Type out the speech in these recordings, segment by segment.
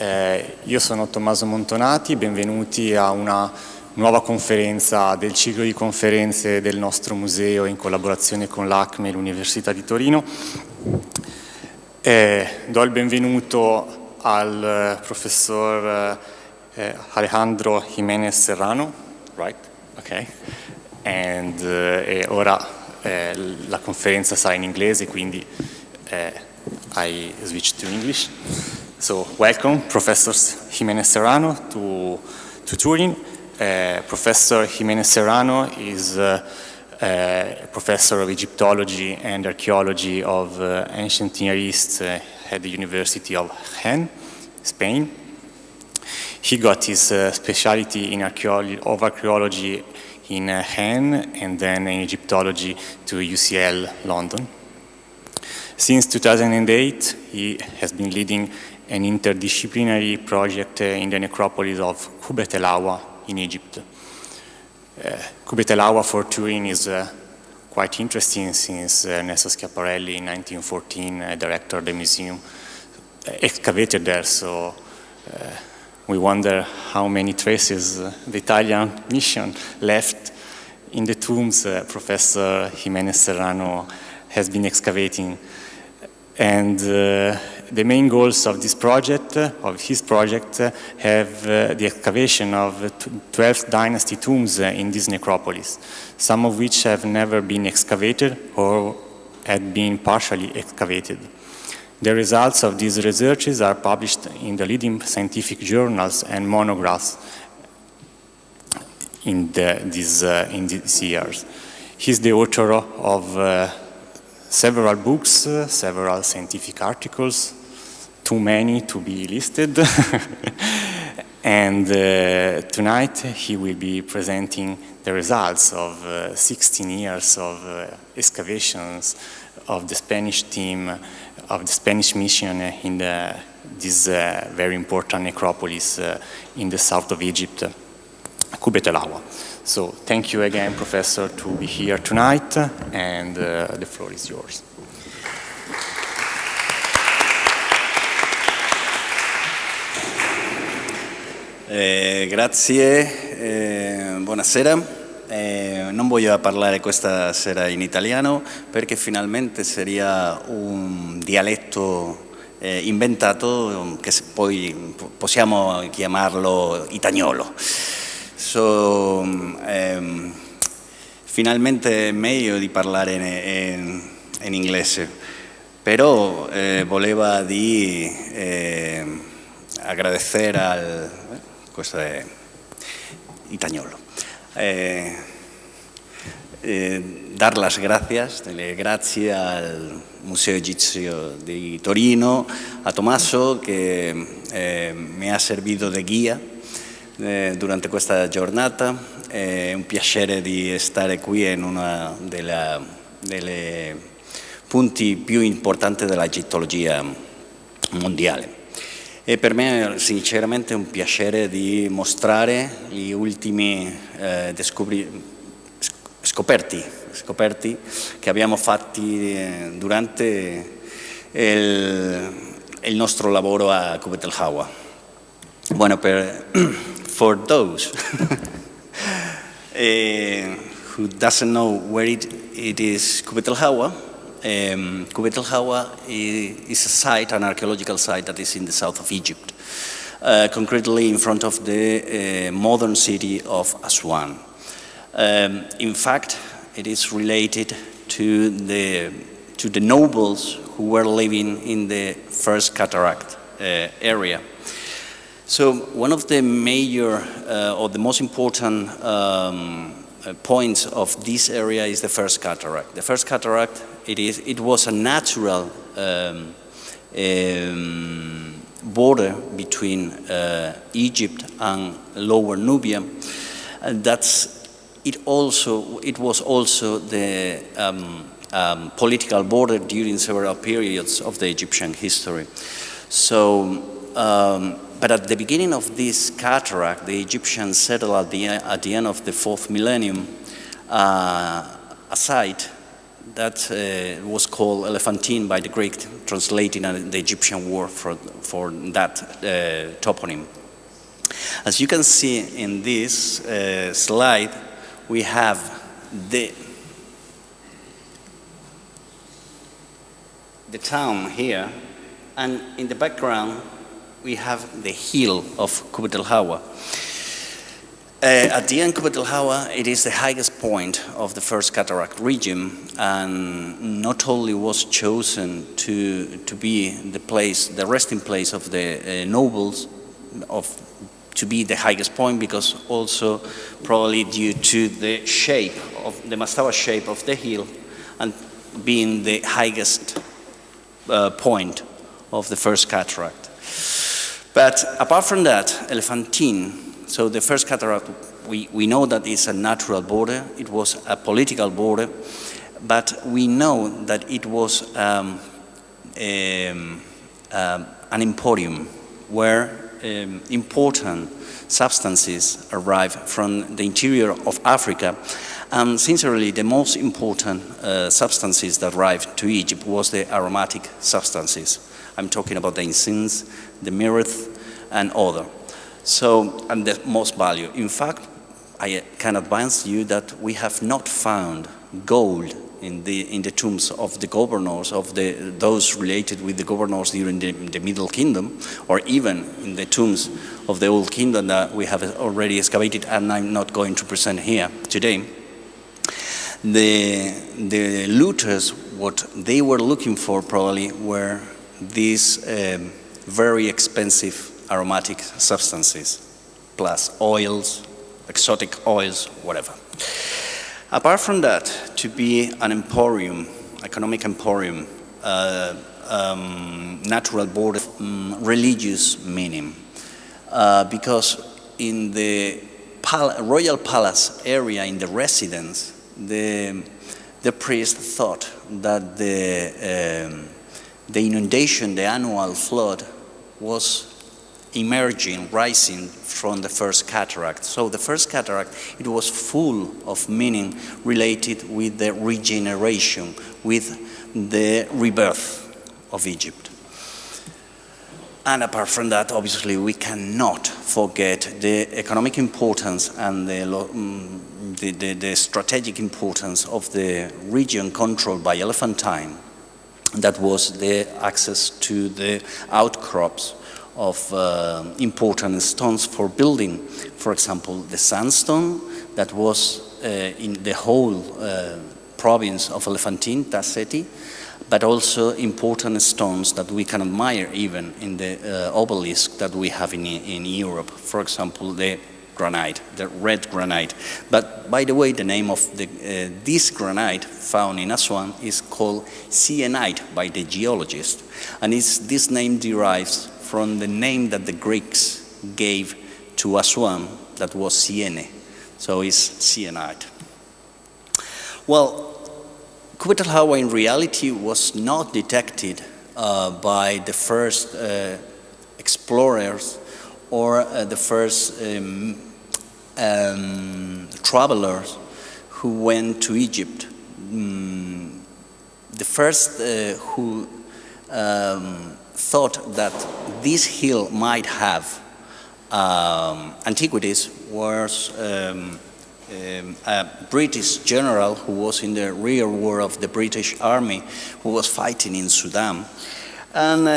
Io sono Tommaso Montonati, benvenuti a una nuova conferenza del ciclo di conferenze del nostro museo in collaborazione con l'ACME e l'Università di Torino. Do il benvenuto al professor Alejandro Jimenez-Serrano, right? Ok. E ora la conferenza sarà in inglese, quindi I switch to English. So welcome, Professor Jimenez-Serrano to Turin. Professor Jimenez-Serrano is a professor of Egyptology and Archaeology of Ancient Near East at the University of Jaén, Spain. He got his specialty in archaeology in Jaén and then in Egyptology to UCL London. Since 2008, he has been leading an interdisciplinary project in the necropolis of Qubbet el-Hawa in Egypt. Qubbet el-Hawa for Turin is quite interesting since Ernesto Schiaparelli in 1914, director of the museum, excavated there, so we wonder how many traces the Italian mission left in the tombs Professor Jimenez-Serrano has been excavating. And the main goals of this project, of his project, have the excavation of 12th dynasty tombs in this necropolis, some of which have never been excavated or had been partially excavated. The results of these researches are published in the leading scientific journals and monographs in these years. He's the author of several books, several scientific articles, too many to be listed. And tonight he will be presenting the results of 16 years of excavations of the Spanish team, of the Spanish mission in this very important necropolis in the south of Egypt, Qubbet el-Hawa. So thank you again, Professor, to be here tonight, and the floor is yours. Grazie, buonasera. Non voglio parlare questa sera in italiano perché finalmente sarebbe un dialetto inventato che poi possiamo chiamarlo italiano. Finalmente è meglio di parlare in inglese, però voleva di agradecer questo è italiano. Dar las gracias, grazie al Museo Egizio di Torino, a Tommaso che mi ha servito di guida durante questa giornata. È un piacere di stare qui in una delle punti più importanti della egittologia mondiale. E per me è sinceramente un piacere di mostrare gli ultimi scoperti che abbiamo fatti durante il nostro lavoro a Qubbet el-Hawa. Bueno, for those who doesn't know where it is Qubbet el-Hawa, Qubbet el-Hawa is a site, an archaeological site that is in the south of Egypt, concretely in front of the modern city of Aswan. In fact, it is related to the nobles who were living in the first cataract area. So one of the major or the most important points of this area is the first cataract. The first cataract, it was a natural border between Egypt and Lower Nubia. It was also the political border during several periods of the Egyptian history. So, but at the beginning of this cataract, the Egyptians settled at the end of the 4th millennium a site that was called Elephantine by the Greek, translating the Egyptian word for that toponym. As you can see in this slide, we have the town here, and in the background we have the hill of Qubbet el-Hawa. At the end, Qubbet el-Hawa, it is the highest point of the first cataract region, and not only was chosen to be the resting place of the nobles, to be the highest point, because also probably due to the shape of the mastaba shape of the hill, and being the highest point of the first cataract. But apart from that, Elephantine, so the first cataract, we know that it's a natural border, it was a political border, but we know that it was an emporium where important substances arrived from the interior of Africa. And sincerely, the most important substances that arrived to Egypt was the aromatic substances. I'm talking about the incense, the myrrh, and other. So, and the most value. In fact, I can advance you that we have not found gold in the tombs of the governors, of those related with the governors during the Middle Kingdom, or even in the tombs of the Old Kingdom that we have already excavated, and I'm not going to present here today. The looters, what they were looking for probably were these very expensive aromatic substances, plus oils, exotic oils, whatever. Apart from that, to be an emporium, economic emporium, natural border, religious meaning, because in the royal palace area, in the residence, the priest thought that the inundation, the annual flood, was emerging, rising from the first cataract. So the first cataract, it was full of meaning related with the regeneration, with the rebirth of Egypt. And apart from that, obviously, we cannot forget the economic importance and the strategic importance of the region controlled by Elephantine. That was the access to the outcrops of important stones for building. For example, the sandstone that was in the whole province of Elephantine, Tasseti, but also important stones that we can admire even in the obelisk that we have in Europe. For example, the granite, the red granite. But by the way, the name of this granite found in Aswan is called syenite by the geologist. And this name derives from the name that the Greeks gave to Aswan, that was Syene. So it's syenite. Well, Qubbet el-Hawa in reality was not detected by the first explorers or the first travelers who went to Egypt. The first who thought that this hill might have antiquities was a British general who was in the rear war of the British Army, who was fighting in Sudan. And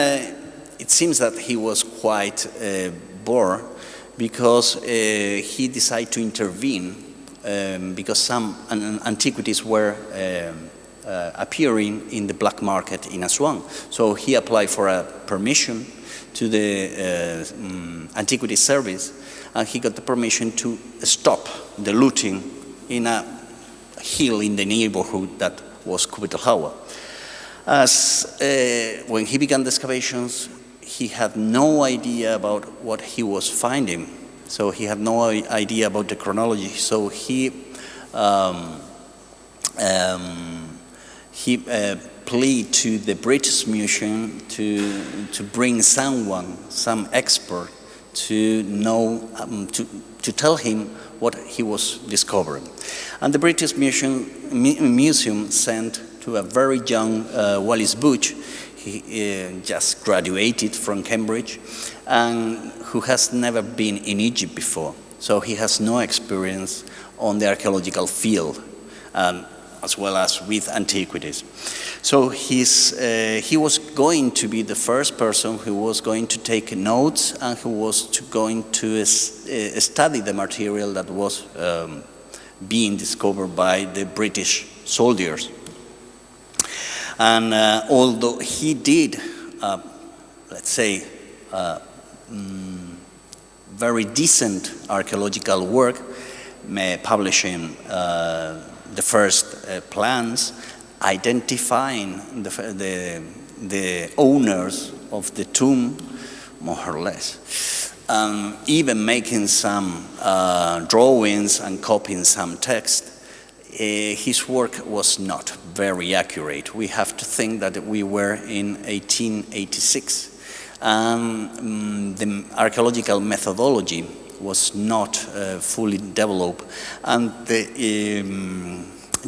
it seems that he was quite bored because he decided to intervene because some antiquities were appearing in the black market in Aswan. So he applied for a permission to the antiquity service, and he got the permission to stop the looting in a hill in the neighborhood that was Qubbet el-Hawa. As when he began the excavations, he had no idea about what he was finding. So he had no idea about the chronology. So he pleaded to the British Museum to bring some expert, to know, to tell him what he was discovering. And the British Museum sent to a very young Wallis Budge. He just graduated from Cambridge and who has never been in Egypt before. So he has no experience on the archaeological field, as well as with antiquities. So he was going to be the first person who was going to take notes and who was going to study the material that was being discovered by the British soldiers. And although he did, let's say, very decent archaeological work, publishing the first plans, identifying the owners of the tomb, more or less, even making some drawings and copying some text. His work was not very accurate. We have to think that we were in 1886. The archaeological methodology was not fully developed, and the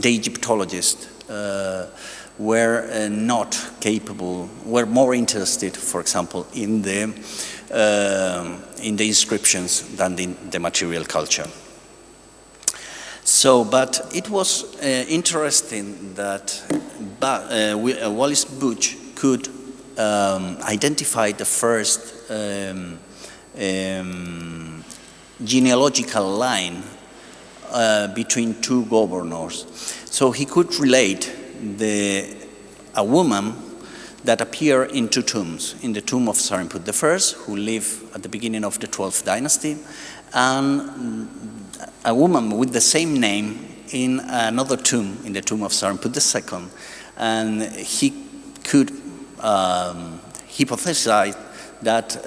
Egyptologists were not capable, were more interested, for example, in the inscriptions than in the material culture. So, but it was interesting that Wallis Budge could identify the first genealogical line between two governors. So he could relate a woman that appeared in two tombs, in the tomb of Sarimput I, who lived at the beginning of the 12th dynasty, and a woman with the same name in another tomb, in the tomb of Sarimput II, and he could hypothesize that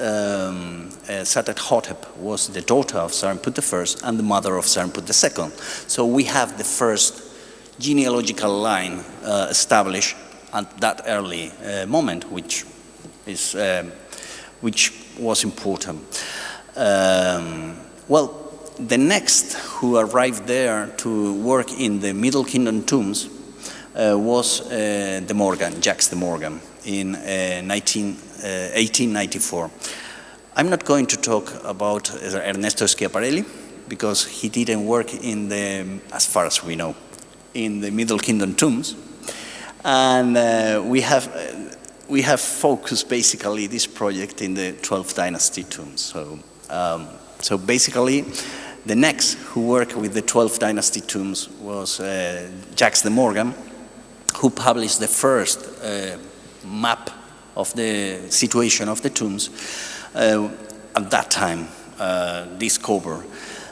Satet-Hotep was the daughter of Sarimput I and the mother of Sarimput II. So we have the first genealogical line established at that early moment, which was important. Well, the next who arrived there to work in the Middle Kingdom tombs was de Morgan, Jacques de Morgan, in 1894. I'm not going to talk about Ernesto Schiaparelli because he didn't work in the, as far as we know, in the Middle Kingdom tombs, and we have focused basically this project in the 12th dynasty tombs. So basically, the next who worked with the 12th dynasty tombs was Jacques de Morgan, who published the first map of the situation of the tombs at that time discovered.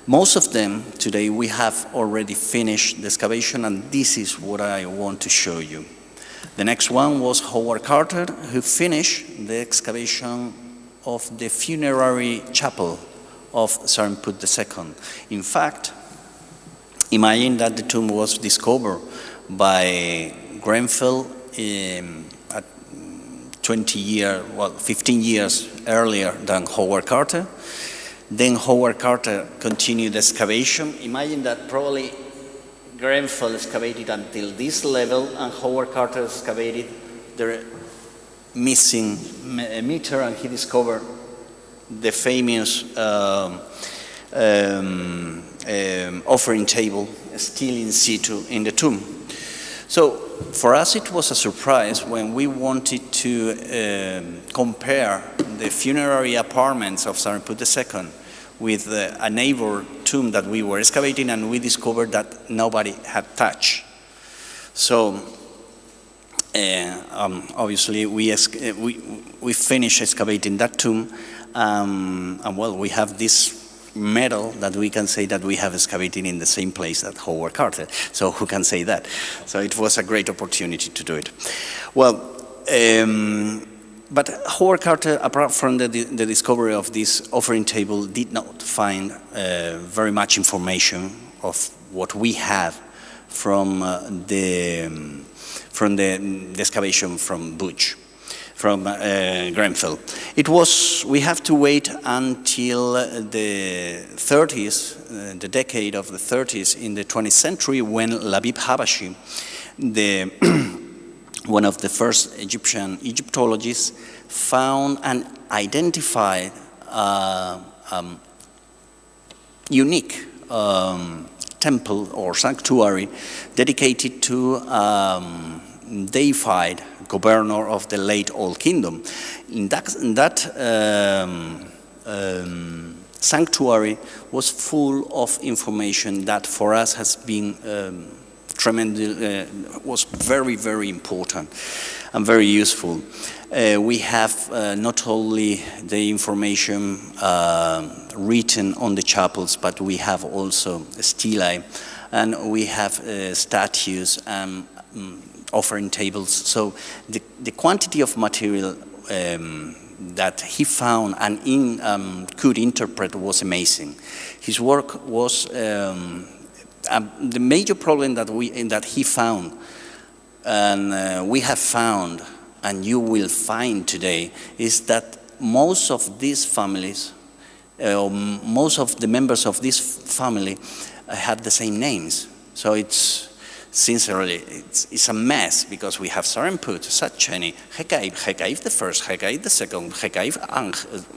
Most of them today we have already finished the excavation, and this is what I want to show you. The next one was Howard Carter, who finished the excavation of the funerary chapel of Sarimput II. In fact, imagine that the tomb was discovered by Grenfell at 15 years earlier than Howard Carter. Then Howard Carter continued the excavation. Imagine that probably Grenfell excavated until this level and Howard Carter excavated the missing meter, and he discovered the famous offering table still in situ in the tomb. So for us it was a surprise when we wanted to compare the funerary apartments of Sarimput II with a neighbor tomb that we were excavating, and we discovered that nobody had touched. So obviously we finished excavating that tomb, and well, we have this medal that we can say that we have excavated in the same place that Howard Carter. So who can say that? So it was a great opportunity to do it. Well, but Howard Carter, apart from the discovery of this offering table, did not find very much information of what we have from the excavation from Budge, from Grenfell. We have to wait until the 30s, the decade of the 30s in the 20th century, when Labib Habashi, the one of the first Egyptian Egyptologists, found and identified unique temple or sanctuary dedicated to deified governor of the late Old Kingdom. In that sanctuary was full of information that for us has been tremendous, was very, very important and very useful. We have not only the information written on the chapels, but we have also stelae, and we have statues and offering tables. So the quantity of material that he found and could interpret was amazing. His work was the major problem that he found, and we have found, and you will find today, is that most of these families, most of the members of this family have the same names. So it's sincerely, it's a mess, because we have Seremput, Satcheni, Hekaif the first, Hekaif the second, Hekaif Ang.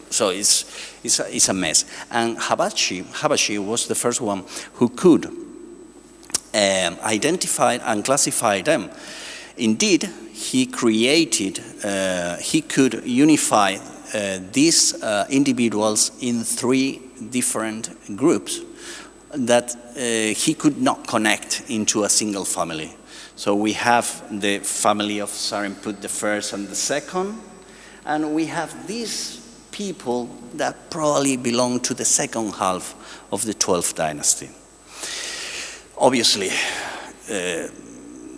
So it's a mess. And Habashi was the first one who could identify and classify them. Indeed, he created, he could unify these individuals in 3 different groups that he could not connect into a single family. So we have the family of Seremput the first and the second, and we have these people that probably belong to the second half of the 12th dynasty. Obviously,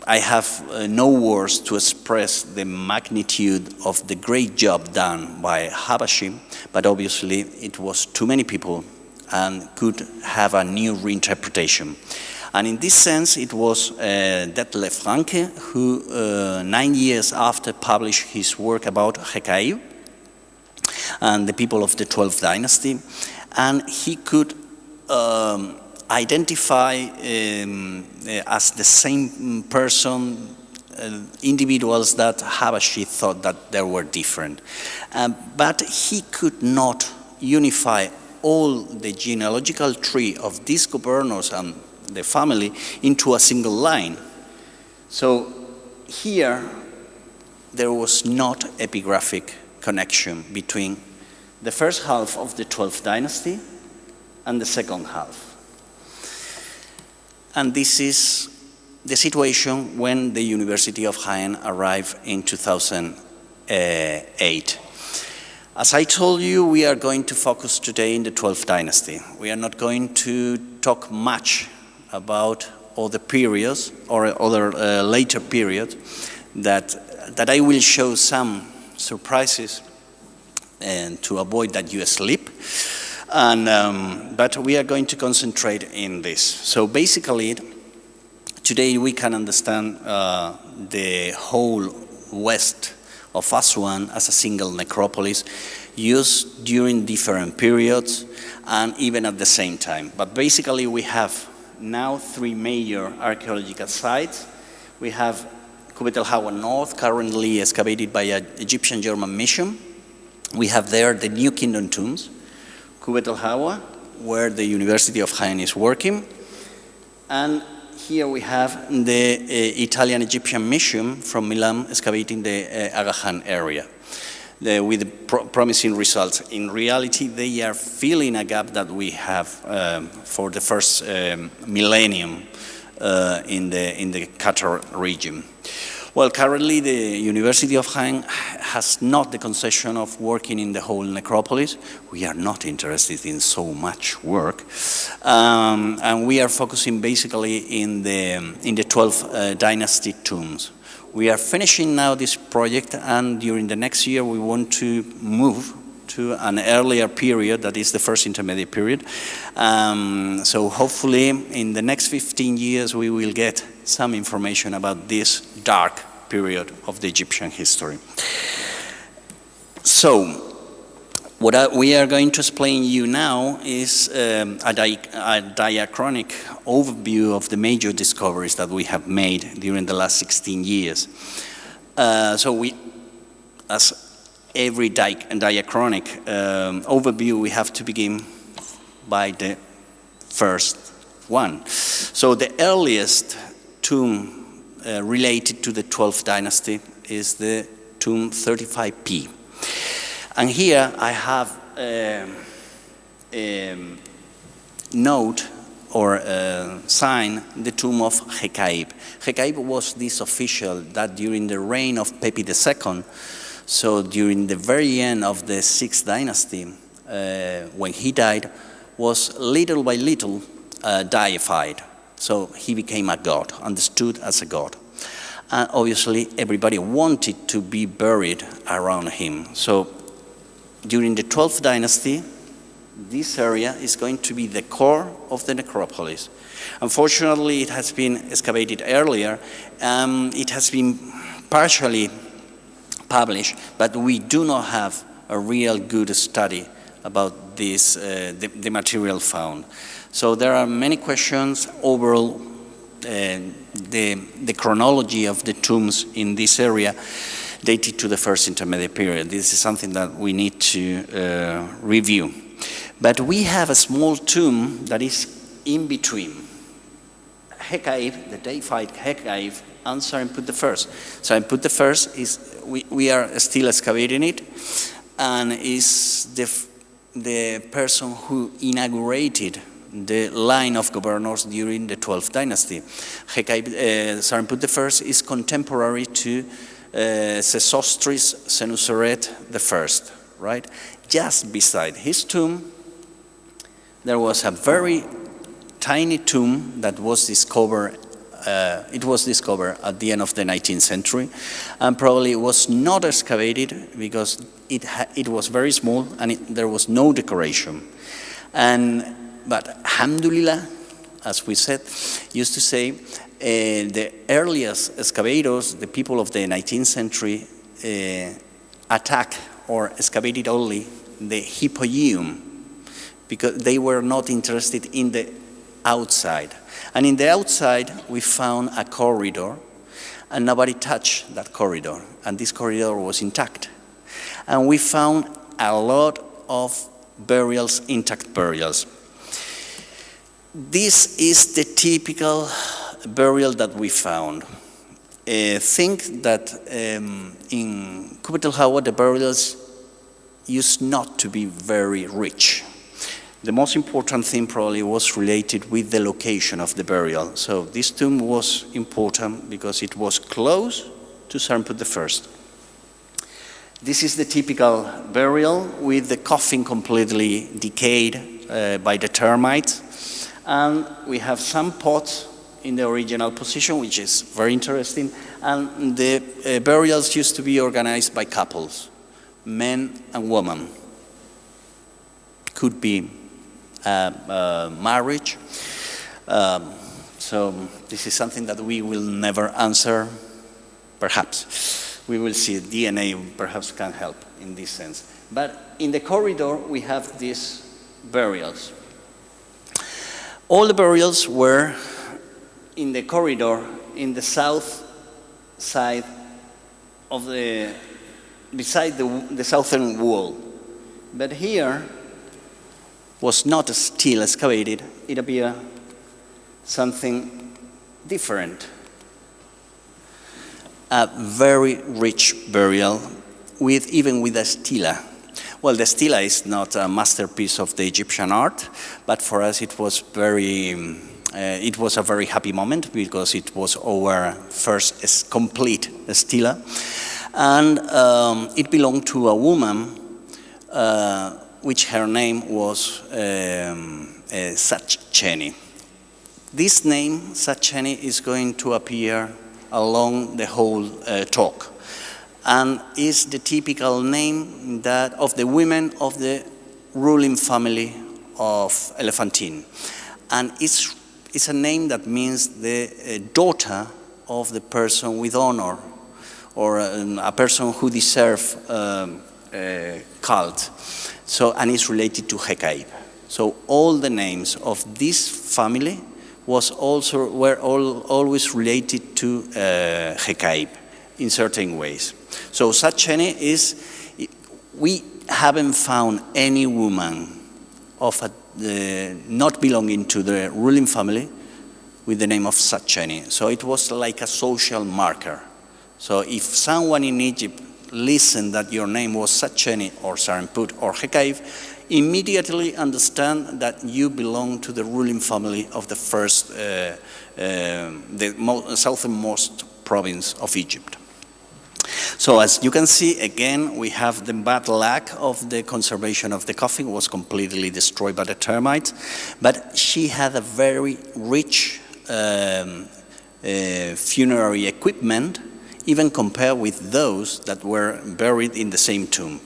I have no words to express the magnitude of the great job done by Habashi, but obviously it was too many people and could have a new reinterpretation. And in this sense, it was Detlef Ranke who, 9 years after, published his work about Hekaib and the people of the 12th dynasty, and he could identify as the same person individuals that Habashi thought that they were different. But he could not unify all the genealogical tree of these governors and the family into a single line. So here there was not epigraphic connection between the first half of the 12th dynasty and the second half. And this is the situation when the University of Jaén arrived in 2008. As I told you, we are going to focus today in the 12th dynasty. We are not going to talk much about other periods or other later periods that I will show some surprises and to avoid that you sleep. But we are going to concentrate in this. So basically, today we can understand the whole west of Aswan as a single necropolis, used during different periods and even at the same time. But basically we have now 3 major archaeological sites. We have Qubbet el-Hawa North, currently excavated by an Egyptian-German mission. We have there the New Kingdom tombs, Qubbet el-Hawa, where the University of Jaén is working, and here we have the Italian-Egyptian mission from Milan excavating the Aga Khan area with promising results. In reality, they are filling a gap that we have for the first millennium in the Qatar region. Well, currently the University of Jaén has not the concession of working in the whole necropolis. We are not interested in so much work, and we are focusing basically in the 12th dynasty tombs. We are finishing now this project, and during the next year we want to move to an earlier period, that is the first intermediate period. So hopefully in the next 15 years we will get some information about this dark period of the Egyptian history. So what we are going to explain you now is a diachronic overview of the major discoveries that we have made during the last 16 years. So we, as every diachronic overview, we have to begin by the first one. So the earliest tomb related to the 12th dynasty is the tomb 35P. And here I have note or sign the tomb of Hekaib. Hekaib was this official that during the reign of Pepi II, so during the very end of the 6th dynasty, when he died, was little by little deified. So he became a god, understood as a god. And obviously everybody wanted to be buried around him. So during the 12th dynasty, this area is going to be the core of the necropolis. Unfortunately, it has been excavated earlier. It has been partially published, but we do not have a real good study about this, the material found. So there are many questions. Overall, the chronology of the tombs in this area dated to the first intermediate period. This is something that we need to review. But we have a small tomb that is in between Hekaib, the deified Hekaib, and Serinput I. Serinput I is, we are still excavating it, and is the person who inaugurated the line of governors during the 12th dynasty. Serinput I is contemporary to Sesostris Senuseret I, right? Just beside his tomb, there was a very tiny tomb that was discovered. It was discovered at the end of the 19th century, and probably was not excavated because it was very small and there was no decoration. But alhamdulillah, as we said, used to say, the earliest excavators, the people of the 19th century, attacked or excavated only the hypogeum, because they were not interested in the outside. And in the outside, we found a corridor, and nobody touched that corridor, and this corridor was intact. And we found a lot of burials, intact burials. This is the typical burial that we found. Think that in Qubbet el-Hawa, the burials used not to be very rich. The most important thing probably was related with the location of the burial. So this tomb was important because it was close to Serinput I. This is the typical burial with the coffin completely decayed by the termites. And we have some pots in the original position, which is very interesting. And the burials used to be organized by couples, men and women. Could be marriage. So this is something that we will never answer. Perhaps we will see. DNA perhaps can help in this sense. But in the corridor we have these burials. All the burials were in the corridor in the south side of beside the southern wall. But here was not still excavated. It appeared something different. A very rich burial, even with a stela. Well, the stela is not a masterpiece of the Egyptian art, but for us it was it was a very happy moment because it was our first complete stela. And it belonged to a woman which her name was Satcheni. This name, Satcheni, is going to appear along the whole talk, and is the typical name that of the women of the ruling family of Elephantine. And it's a name that means the daughter of the person with honor, or a person who deserves cult. So, and it's related to Hekaib. So all the names of this family were always related to Hekaib. in certain ways. So Satcheni is, we haven't found any woman of not belonging to the ruling family with the name of Satcheni. So it was like a social marker. So if someone in Egypt listened that your name was Satcheni or Saremput or Hekaiv, immediately understand that you belong to the ruling family of the first, the southernmost province of Egypt. So as you can see, again, we have the bad luck of the conservation of the coffin. It was completely destroyed by the termites, but she had a very rich funerary equipment, even compared with those that were buried in the same tomb.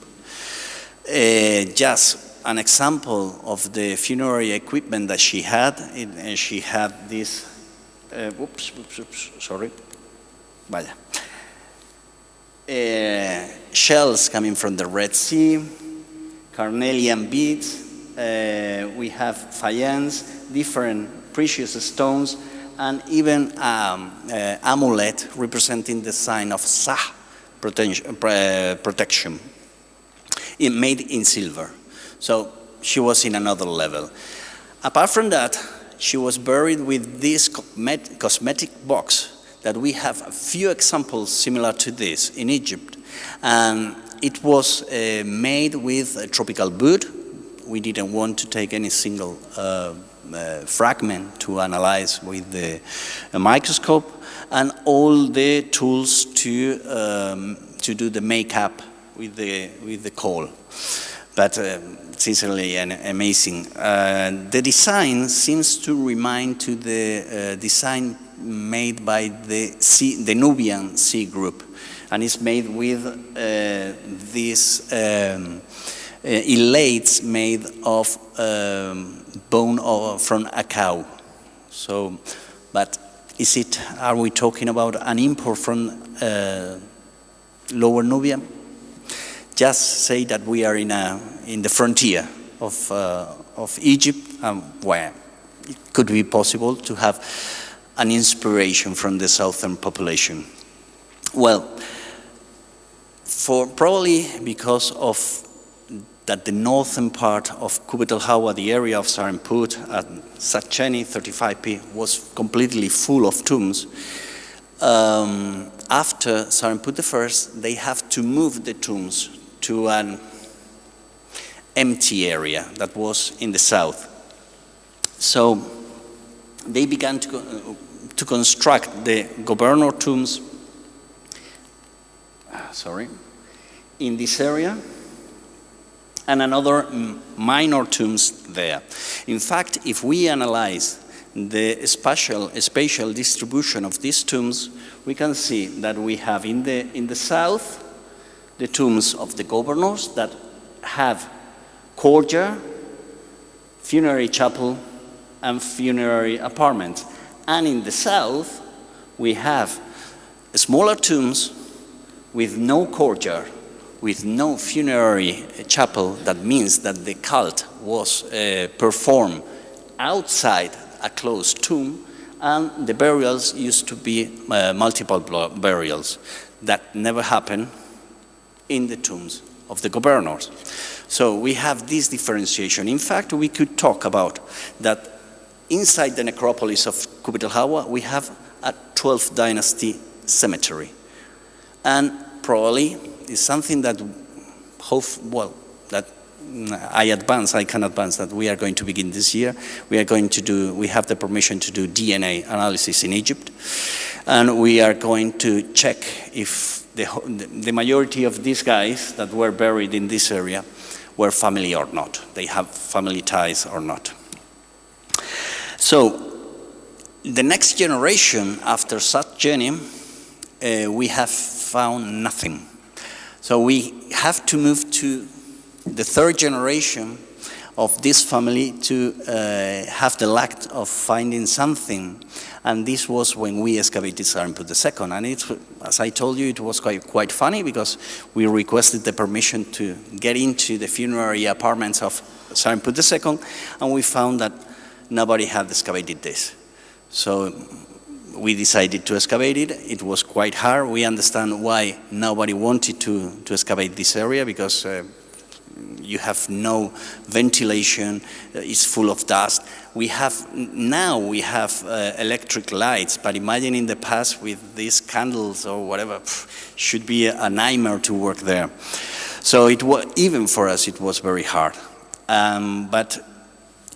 Just an example of the funerary equipment that she had this, sorry, vaya. Shells coming from the Red Sea, carnelian beads, we have faience, different precious stones, and even amulet representing the sign of Sah, protection, made in silver. So she was in another level. Apart from that, she was buried with this cosmetic box that we have a few examples similar to this in Egypt. And it was made with tropical wood. We didn't want to take any single fragment to analyze with the microscope, and all the tools to do the makeup with the coal. But sincerely amazing. The design seems to remind to the design made by the Nubian Sea Group, and it's made with these elates made of bone from a cow. So, but are we talking about an import from Lower Nubia? Just say that we are in the frontier of Egypt, where it could be possible to have an inspiration from the southern population. Well, probably because of that the northern part of Qubbet el-Hawa, the area of Saremput and Satcheni 35P, was completely full of tombs. After Saremput I, they have to move the tombs to an empty area that was in the south. So they began to construct the governor tombs, in this area, and another minor tombs there. In fact, if we analyze the spatial distribution of these tombs, we can see that we have in the south the tombs of the governors that have courtyard, funerary chapel, and funerary apartments. And in the south, we have smaller tombs with no courtyard, with no funerary chapel. That means that the cult was performed outside a closed tomb, and the burials used to be multiple burials. That never happened in the tombs of the governors. So we have this differentiation. In fact, we could talk about that inside the necropolis of Qubbet el-Hawa, we have a 12th dynasty cemetery. And probably is something that I can advance that we are going to begin this year. We have the permission to do DNA analysis in Egypt, and we are going to check if the majority of these guys that were buried in this area were family or not. They have family ties or not. So the next generation after Satcheni, we have found nothing. So we have to move to the third generation of this family to have the luck of finding something. And this was when we excavated Saremput II. And as I told you, it was quite funny, because we requested the permission to get into the funerary apartments of Saremput II, and we found that nobody had excavated this. So we decided to excavate it. It was quite hard. We understand why nobody wanted to excavate this area, because you have no ventilation, it's full of dust. Now we have electric lights, but imagine in the past with these candles or whatever, should be a nightmare to work there. So even for us, it was very hard. But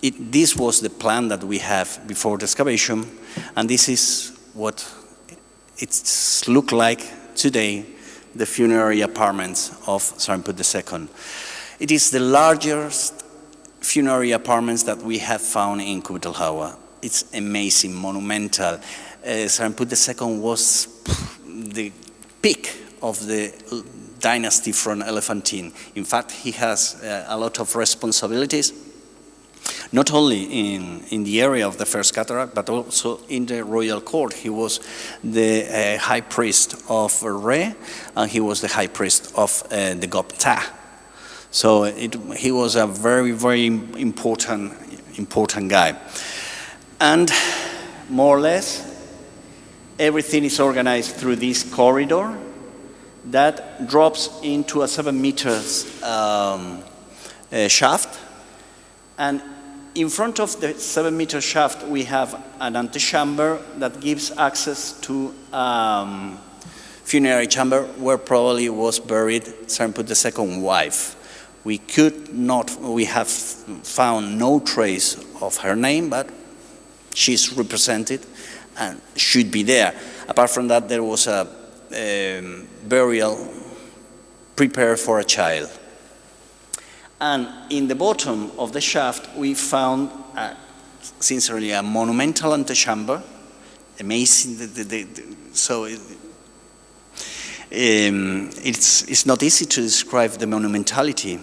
this was the plan that we have before the excavation, and this is what it looked like today, the funerary apartments of Sarmput II. It is the largest funerary apartments that we have found in Qubbet el-Hawa. It's amazing, monumental. Sarmput II was the peak of the dynasty from Elephantine. In fact, he has a lot of responsibilities, not only in the area of the first cataract, but also in the royal court. He was the high priest of Re, and he was the high priest of the Gobta. So he was a very, very important guy. And more or less, everything is organized through this corridor that drops into a 7 meters shaft. And in front of the 7 meter shaft, we have an antechamber that gives access to funerary chamber where probably was buried Sarmput II's wife. We have found no trace of her name, but she's represented and should be there. Apart from that, there was a burial prepared for a child. And in the bottom of the shaft, we found, sincerely, a monumental antechamber. Amazing. It's not easy to describe the monumentality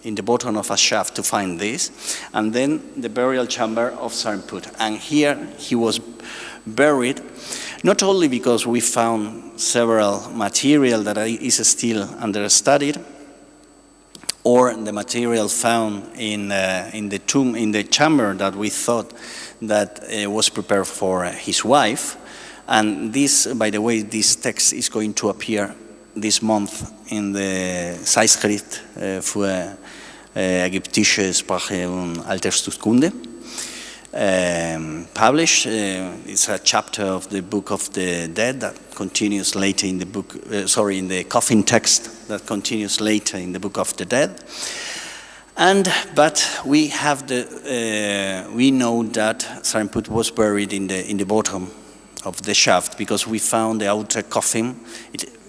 in the bottom of a shaft to find this. And then the burial chamber of Sarmput. And here he was buried, not only because we found several material that is still under study, or the material found in the tomb, in the chamber that we thought that was prepared for his wife. And this, by the way, this text is going to appear this month in the Zeitschrift für ägyptische Sprache und Alterskunde. Published. It's a chapter of the Book of the Dead that continues later in the book, in the coffin text that continues later in the Book of the Dead. But we have we know that Sarmput was buried in the bottom of the shaft, because we found the outer coffin.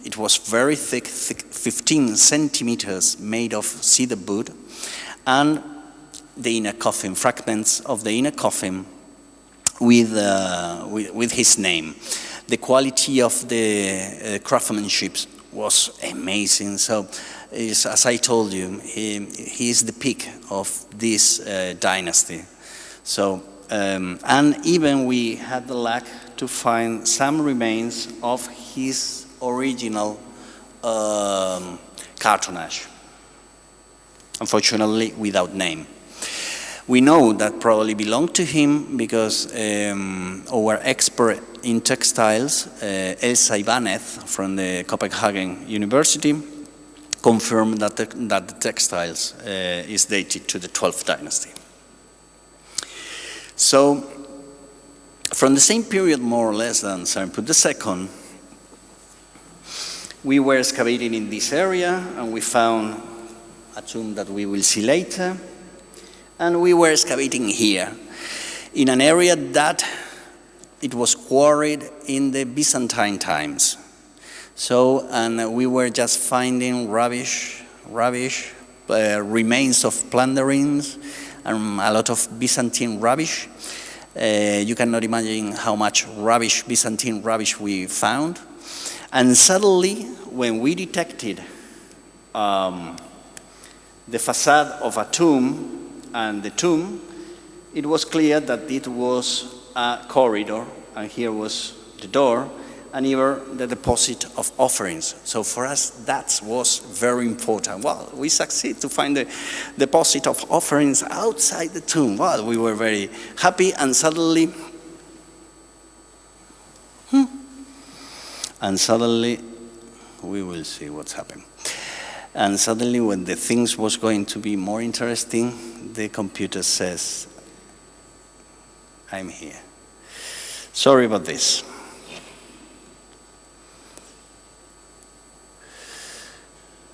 It was very thick, 15 centimeters, made of cedar wood, and the inner coffin, fragments of the inner coffin with his name. The quality of the craftsmanship was amazing. So, as I told you, he is the peak of this dynasty. So, and even we had the luck to find some remains of his original cartonnage, unfortunately without name. We know that probably belonged to him because our expert in textiles, Elsa Ibanez from the Copenhagen University, confirmed that the textiles is dated to the 12th dynasty. So, from the same period, more or less, than Sarmput II, we were excavating in this area, and we found a tomb that we will see later. And we were excavating here, in an area that it was quarried in the Byzantine times. So, and we were just finding rubbish, remains of plunderings, and a lot of Byzantine rubbish. You cannot imagine how much rubbish, Byzantine rubbish we found. And suddenly, when we detected the facade of a tomb and the tomb, it was clear that it was a corridor, and here was the door, and here the deposit of offerings. So for us, that was very important. Well, we succeeded to find the deposit of offerings outside the tomb. Well, we were very happy, and suddenly And suddenly, we will see what's happening. And suddenly, when the things was going to be more interesting, the computer says, I'm here. Sorry about this.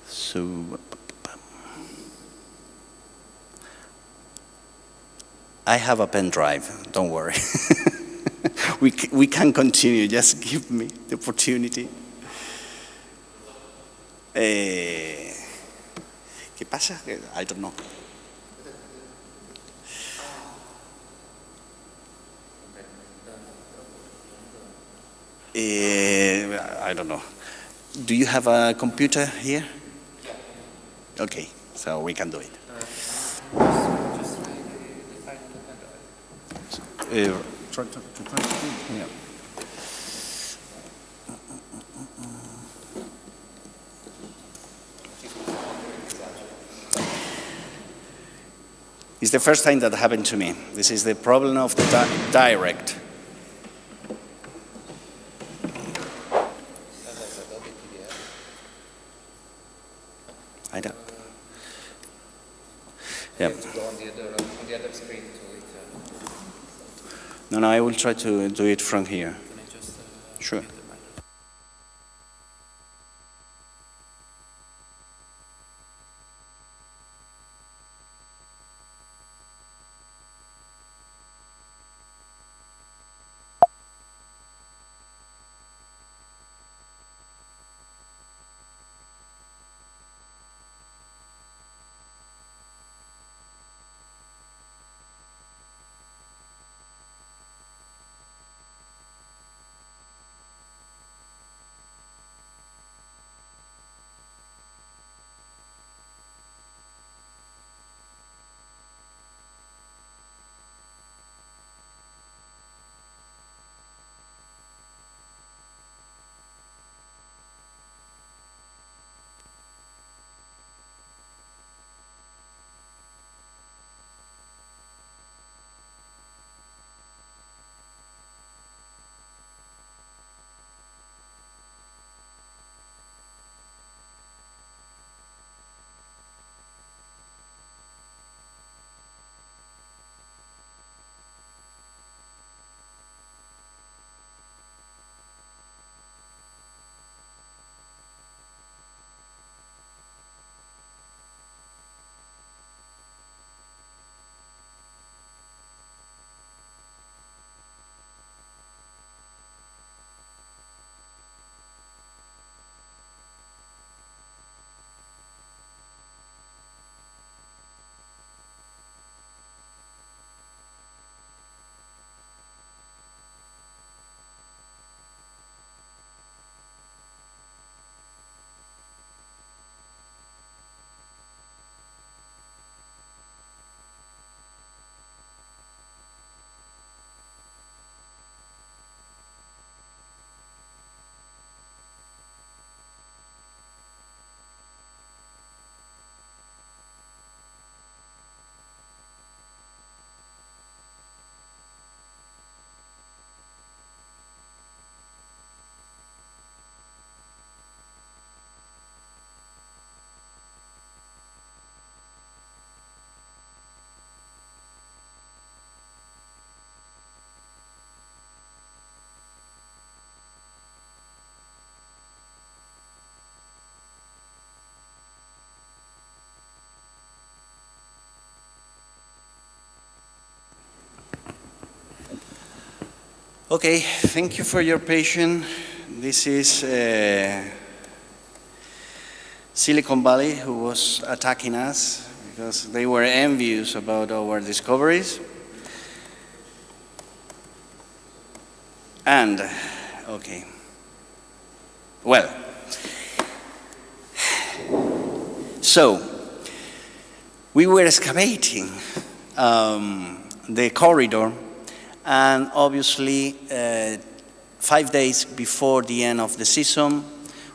So, I have a pen drive, don't worry. we can continue, just give me the opportunity. ¿Qué pasa? I don't know. I don't know. Do you have a computer here? Okay, so we can do it. Try to do it. Yeah. It's the first time that happened to me. This is the problem of the direct. I don't. Yeah. You have to go on the other screen to it. No, I will try to do it from here. Can I just? Sure. Okay, thank you for your patience. This is Silicon Valley who was attacking us because they were envious about our discoveries. And, okay, well, so we were excavating the corridor, and obviously 5 days before the end of the season,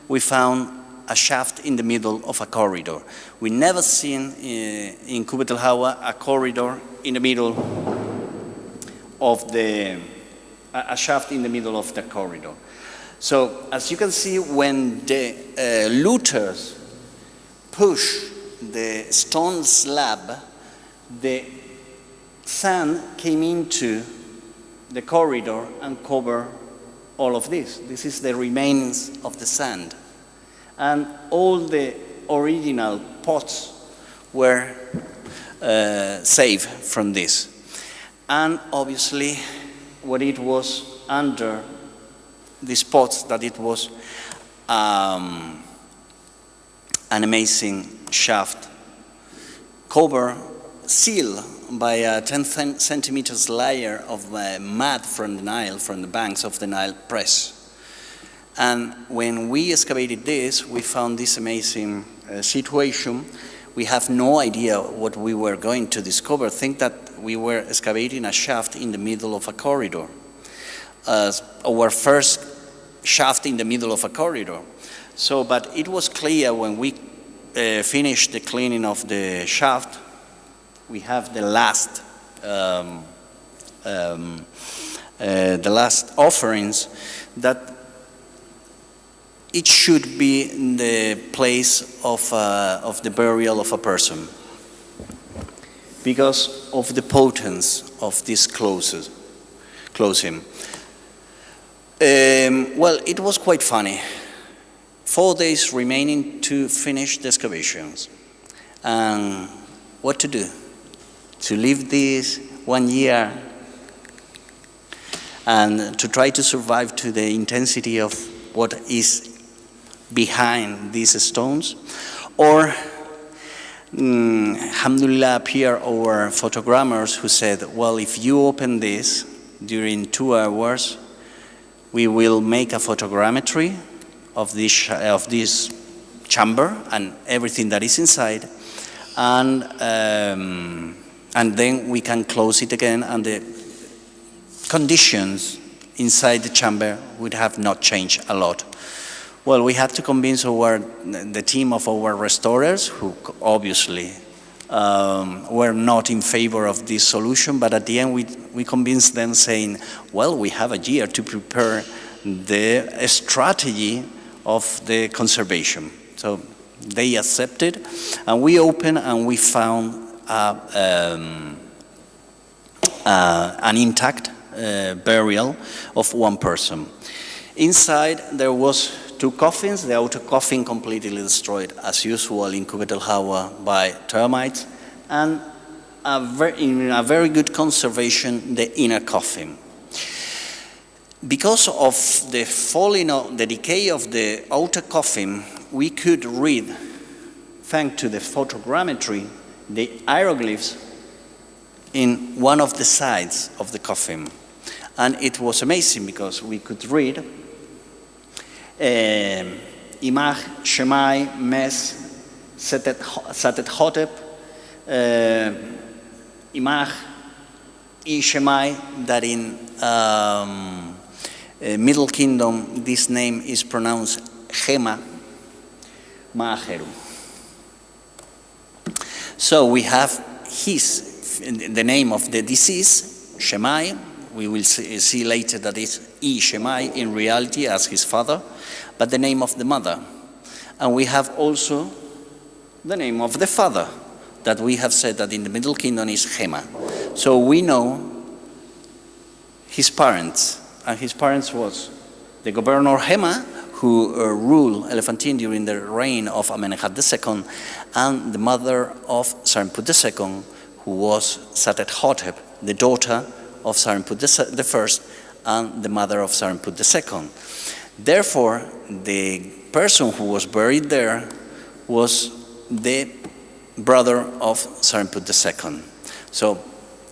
we found a shaft in the middle of a corridor. We never seen in Qubbet el-Hawa a corridor in the middle of a shaft in the middle of the corridor. So, as you can see, when the looters push the stone slab, the sand came into the corridor and covered all of this. This is the remains of the sand. And all the original pots were saved from this. And obviously, what it was under these pots, that it was an amazing shaft covered, sealed by a 10 centimeters layer of mud from the Nile, from the banks of the Nile press. And when we excavated this, we found this amazing situation. We have no idea what we were going to discover. Think that we were excavating a shaft in the middle of a corridor. Our first shaft in the middle of a corridor. So, but it was clear when we finished the cleaning of the shaft. We have the last offerings, that it should be in the place of the burial of a person, because of the potence of this closing. Well, it was quite funny. 4 days remaining to finish the excavations. And what to do? To leave this 1 year and to try to survive to the intensity of what is behind these stones? Or, alhamdulillah, appear our photographers who said, well, if you open this during 2 hours, we will make a photogrammetry of this chamber and everything that is inside, and then we can close it again, and the conditions inside the chamber would have not changed a lot. Well, we had to convince the team of our restorers, who obviously were not in favor of this solution, but at the end we convinced them, saying, well, we have a year to prepare the strategy of the conservation. So they accepted, and we opened, and we found an intact burial of one person. Inside there was 2 coffins, the outer coffin completely destroyed, as usual in Qubbet el-Hawa, by termites, and in a very good conservation, the inner coffin. Because of the the decay of the outer coffin, we could read, thanks to the photogrammetry, the hieroglyphs in one of the sides of the coffin. And it was amazing, because we could read Imach, Shemai, Mes, Satet Hotep, Imach, Shemai, that in Middle Kingdom this name is pronounced Gema, Maaheru. So we have the name of the deceased, Shemai. We will see later that it's Shemai in reality as his father, but the name of the mother. And we have also the name of the father, that we have said that in the Middle Kingdom is Gema. So we know his parents, and his parents was the governor Gema, who ruled Elephantine during the reign of Amenemhat II, and the mother of Serinput II, who was Satet Hotep, the daughter of Serinput I and the mother of Serinput II. Therefore, the person who was buried there was the brother of Serinput II. So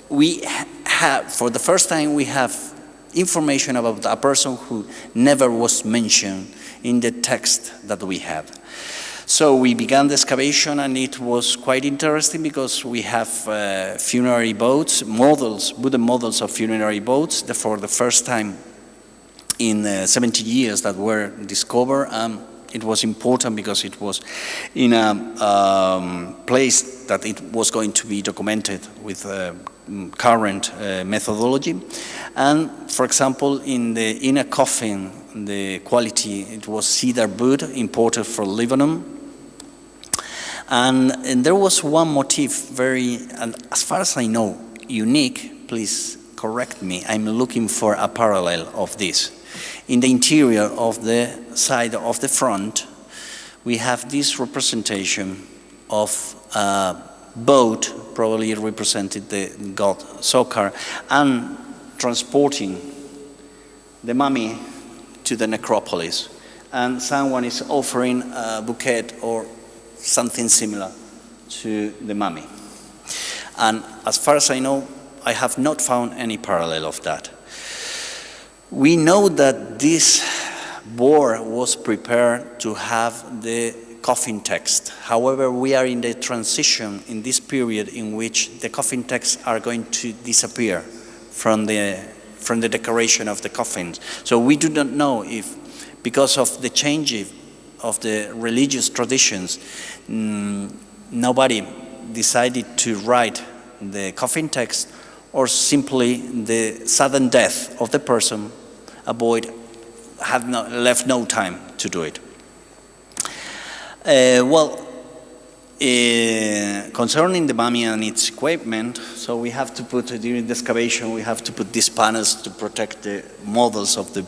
we have, for the first time, we have information about a person who never was mentioned in the text that we have. So we began the excavation, and it was quite interesting, because we have funerary boats, wooden models of funerary boats, for the first time in 70 years that were discovered. it was important because it was in a place that it was going to be documented with current methodology. And for example, in the inner coffin, the quality, it was cedar wood imported from Lebanon. And there was one motif very, and as far as I know, unique. Please correct me, I'm looking for a parallel of this. In the interior of the side of the front, we have this representation of a boat, probably represented the god Sokar, and transporting the mummy to the necropolis. And someone is offering a bouquet or something similar to the mummy. And as far as I know, I have not found any parallel of that. We know that this board was prepared to have the coffin text. However, we are in the transition in this period in which the coffin texts are going to disappear from the decoration of the coffins. So we do not know if, because of the change of the religious traditions, nobody decided to write the coffin text, or simply the sudden death of the person left no time to do it. Concerning the mummy and its equipment, so we have to put, during the excavation, we have to put these panels to protect the models of the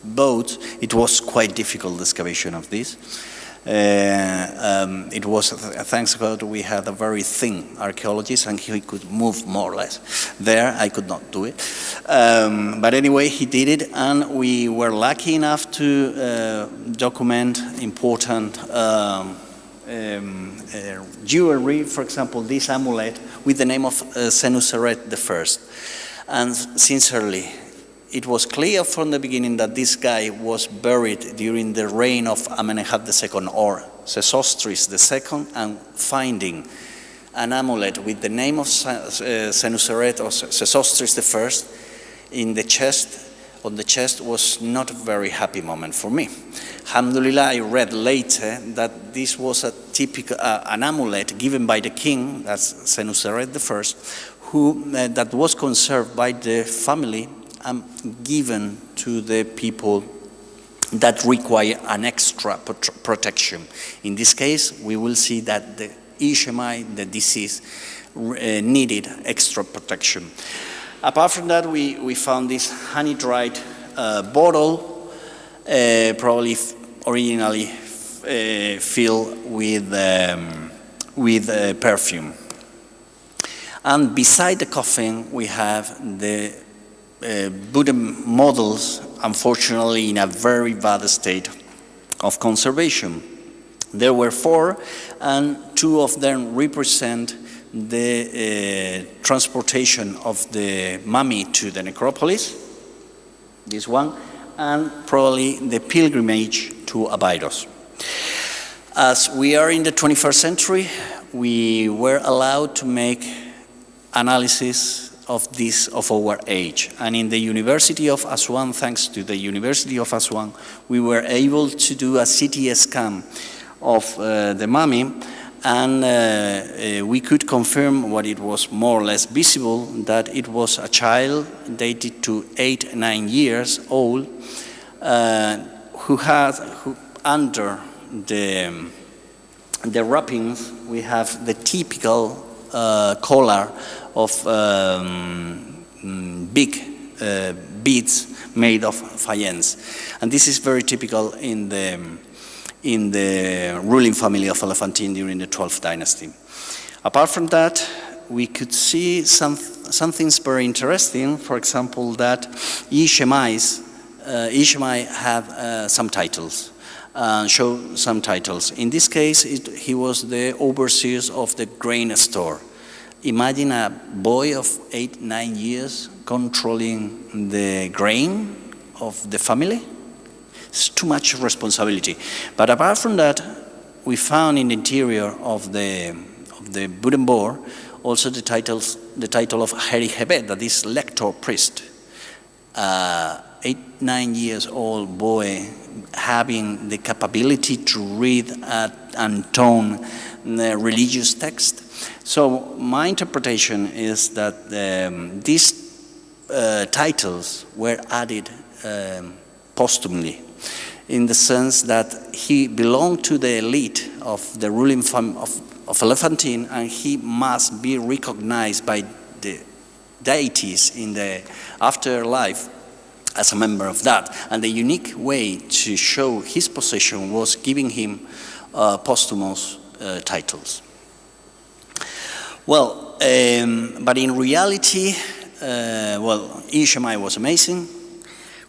boat. It was quite difficult, the excavation of this. It was, thanks God, we had a very thin archaeologist and he could move more or less. There, I could not do it. But anyway, he did it, and we were lucky enough to document important jewelry, for example, this amulet with the name of Senuseret I. And sincerely, it was clear from the beginning that this guy was buried during the reign of Amenemhat II or Sesostris II, and finding an amulet with the name of Senuseret or Sesostris I in the chest, on the chest, was not a very happy moment for me. Alhamdulillah, I read later that this was a typical an amulet given by the king, that's Senuseret I, who that was conserved by the family and given to the people that require an extra protection. In this case, we will see that the Ishmael, the deceased, needed extra protection. Apart from that, we found this honey-dried bottle, probably originally filled with perfume. And beside the coffin, we have the wooden models, unfortunately in a very bad state of conservation. There were 4, and 2 of them represent the transportation of the mummy to the necropolis, this one, and probably the pilgrimage to Abydos. As we are in the 21st century, we were allowed to make analysis of our age. And in the University of Aswan, thanks to the University of Aswan, we were able to do a CT scan of the mummy, and we could confirm what it was more or less visible, that it was a child dated to 8-9 years old, who under the wrappings, we have the typical collar of big beads made of faience, and this is very typical in the ruling family of Elephantine during the 12th dynasty. Apart from that, we could see some things very interesting. For example, that Ishmael have some titles. Show some titles. In this case, he was the overseer of the grain store. Imagine a boy of 8-9 years controlling the grain of the family. It's too much responsibility. But apart from that, we found in the interior of the wooden board also the title of el-Qubbet, that is lector priest. 8-9 years old boy having the capability to read and tone the religious text. So my interpretation is that these titles were added posthumously, in the sense that he belonged to the elite of the ruling family of Elephantine, and he must be recognized by the deities in the afterlife as a member of that. And the unique way to show his position was giving him posthumous titles. Well, but in reality, Ishmael was amazing.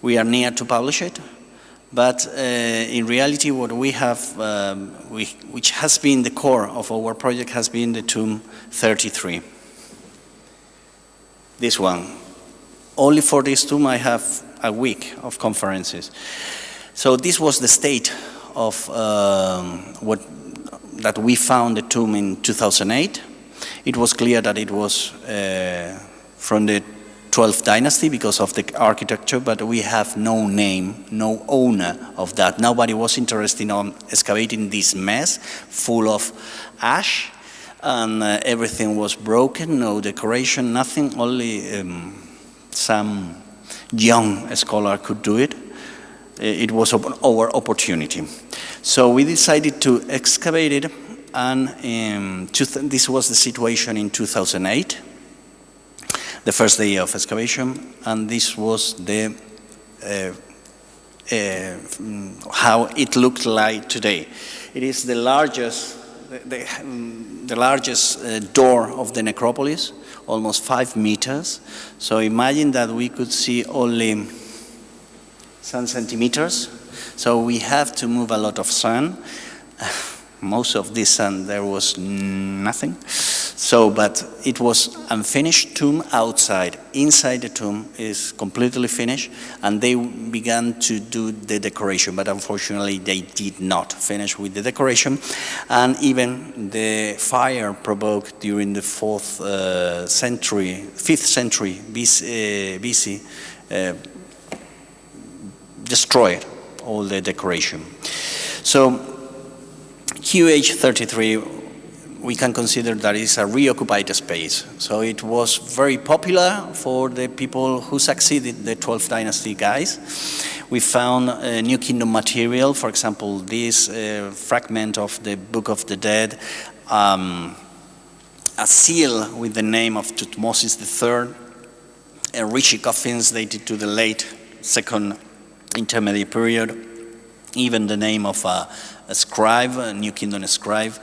We are near to publish it. But in reality, what we have, which has been the core of our project, has been the tomb 33. This one. Only for this tomb I have a week of conferences. So this was the state of that we found the tomb in 2008. It was clear that it was from the 12th dynasty because of the architecture, but we have no name, no owner of that. Nobody was interested in excavating this mess full of ash, and everything was broken, no decoration, nothing, only some young scholar could do it. It was our opportunity. So we decided to excavate it, and this was the situation in 2008. The first day of excavation, and this was the how it looked like today. It is the largest, the largest door of the necropolis, almost 5 meters. So imagine that we could see only some centimeters. So we have to move a lot of sand. Most of this sand, there was nothing. So, but it was unfinished tomb outside. Inside the tomb is completely finished, and they began to do the decoration, but unfortunately they did not finish with the decoration. And even the fire provoked during the 5th century BC, destroyed all the decoration. So QH33, we can consider that it's a reoccupied space. So it was very popular for the people who succeeded the 12th dynasty guys. We found New Kingdom material, for example, this fragment of the Book of the Dead, a seal with the name of Tutmosis III, Rishi coffins dated to the late 2nd intermediate period, even the name of a scribe, a New Kingdom scribe.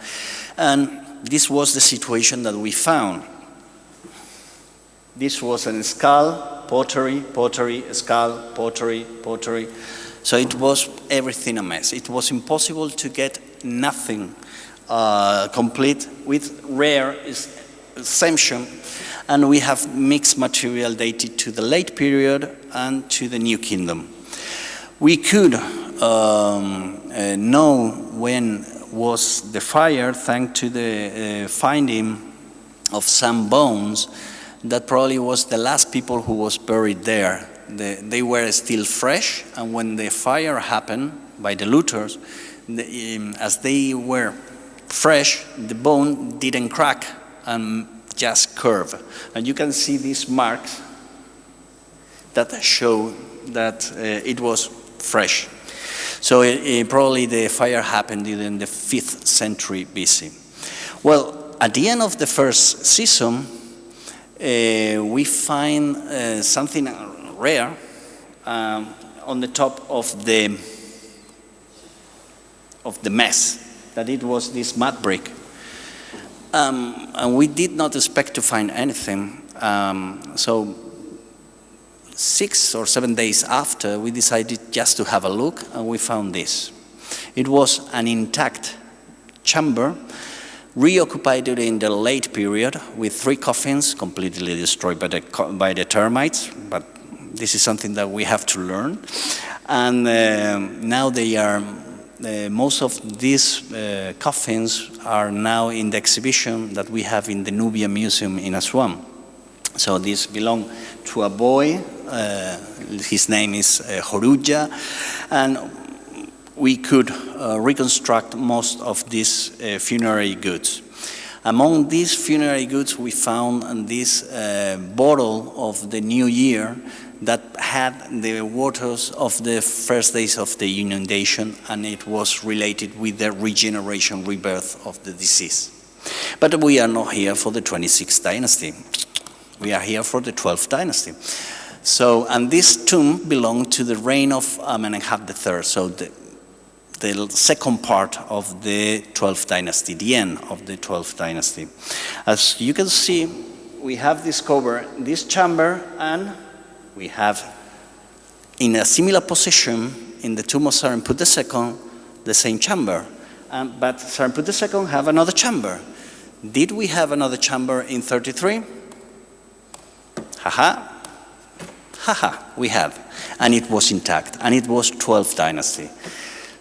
And this was the situation that we found. This was a skull, pottery, skull, pottery. So it was everything a mess. It was impossible to get nothing complete with rare exemption. And we have mixed material dated to the late period and to the New Kingdom. We could know when was the fire thanks to the finding of some bones that probably was the last people who was buried there. They were still fresh, and when the fire happened by the looters, as they were fresh, the bone didn't crack and just curve. And you can see these marks that show that it was fresh. So probably the fire happened in the 5th century BC. Well, at the end of the first season, we find something rare on the top of the mess, that it was this mud brick. And we did not expect to find anything. So 6 or 7 days after, we decided just to have a look, and we found this. It was an intact chamber, reoccupied in the late period, with 3 coffins completely destroyed by the termites, but this is something that we have to learn. And now they are, most of these coffins are now in the exhibition that we have in the Nubia Museum in Aswan. So this belonged to a boy His name is Horuja, and we could reconstruct most of these funerary goods. Among these funerary goods, we found this bottle of the New Year that had the waters of the first days of the inundation, and it was related with the regeneration, rebirth of the deceased. But we are not here for the 26th dynasty. We are here for the 12th dynasty. So, and this tomb belonged to the reign of Amenemhat III, so the second part of the 12th dynasty, the end of the 12th dynasty. As you can see, we have discovered this chamber, and we have, in a similar position, in the tomb of Saremput II, the same chamber. But Saremput II have another chamber. Did we have another chamber in 33? Haha. Haha, we have. And it was intact, and it was 12th dynasty.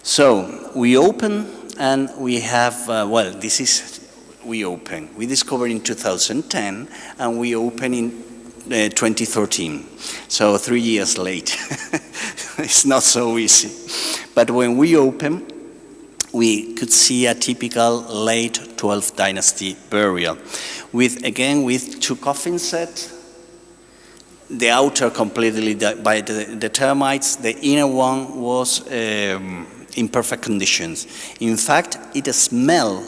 So we open, and we have, we open. We discovered in 2010, and we open in 2013. So 3 years late. It's not so easy. But when we open, we could see a typical late 12th dynasty burial, with two coffin sets. The outer completely by the termites. The inner one was in perfect conditions. In fact, it still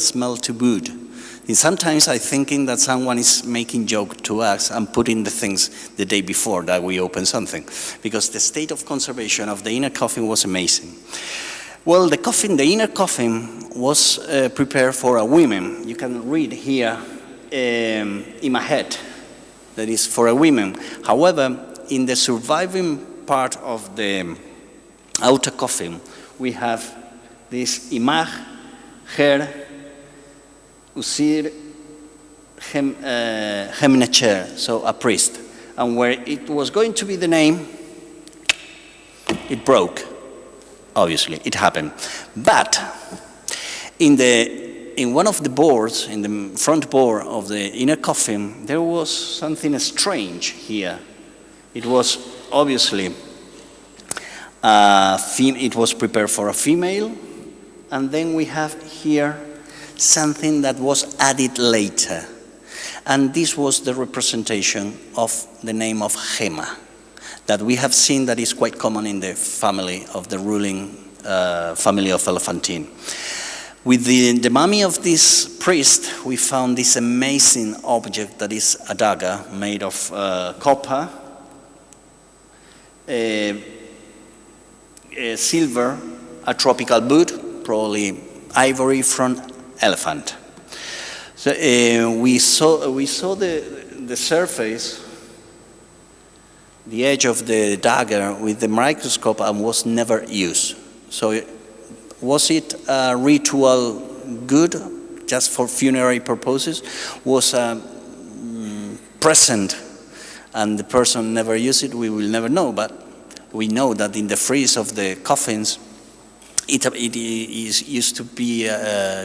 smells to wood. And sometimes I'm thinking that someone is making joke to us and putting the things the day before that we open something, because the state of conservation of the inner coffin was amazing. Well, the inner coffin was prepared for a woman. You can read here, Imahet, that is for a woman. However, in the surviving part of the outer coffin, we have this Imaj, Her, Usir, Hemnecher, so a priest. And where it was going to be the name, it broke. Obviously, it happened. But in one of the boards, in the front board of the inner coffin, there was something strange here. It was obviously it was prepared for a female, and then we have here something that was added later, and this was the representation of the name of Gema, that we have seen that is quite common in the family of the ruling family of Elephantine. With the mummy of this priest, we found this amazing object that is a dagger made of copper, silver, a tropical wood, probably ivory from elephant. So we saw the surface, the edge of the dagger with the microscope, and was never used. So was it a ritual good just for funerary purposes? Was a present and the person never used it? We will never know, but we know that in the frieze of the coffins, it is used to be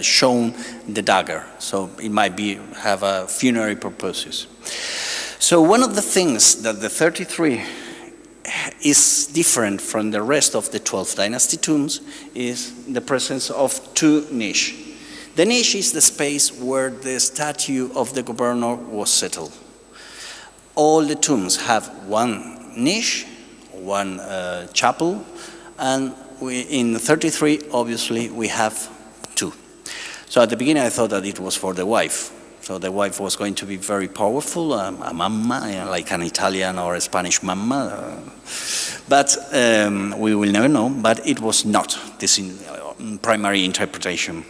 shown the dagger, so it might have a funerary purposes. So one of the things that the 33 is different from the rest of the 12th dynasty tombs is the presence of two niches. The niche is the space where the statue of the governor was settled. All the tombs have one niche, one chapel, and in 33, obviously, we have two. So at the beginning, I thought that it was for the wife. So the wife was going to be very powerful, a mamma, like an Italian or a Spanish mamma. But we will never know, but it was not this primary interpretation.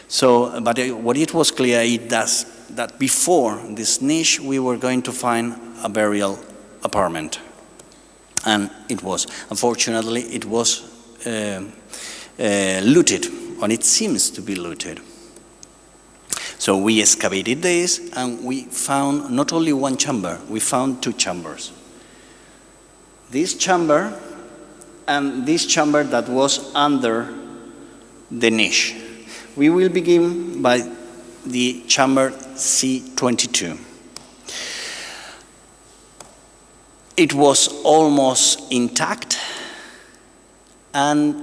So, but what it was clear is that before this niche, we were going to find a burial apartment. And it was. Unfortunately, it was looted, and it seems to be looted. So we excavated this, and we found not only one chamber, we found two chambers. This chamber and this chamber that was under the niche. We will begin by the chamber C22. it was almost intact, and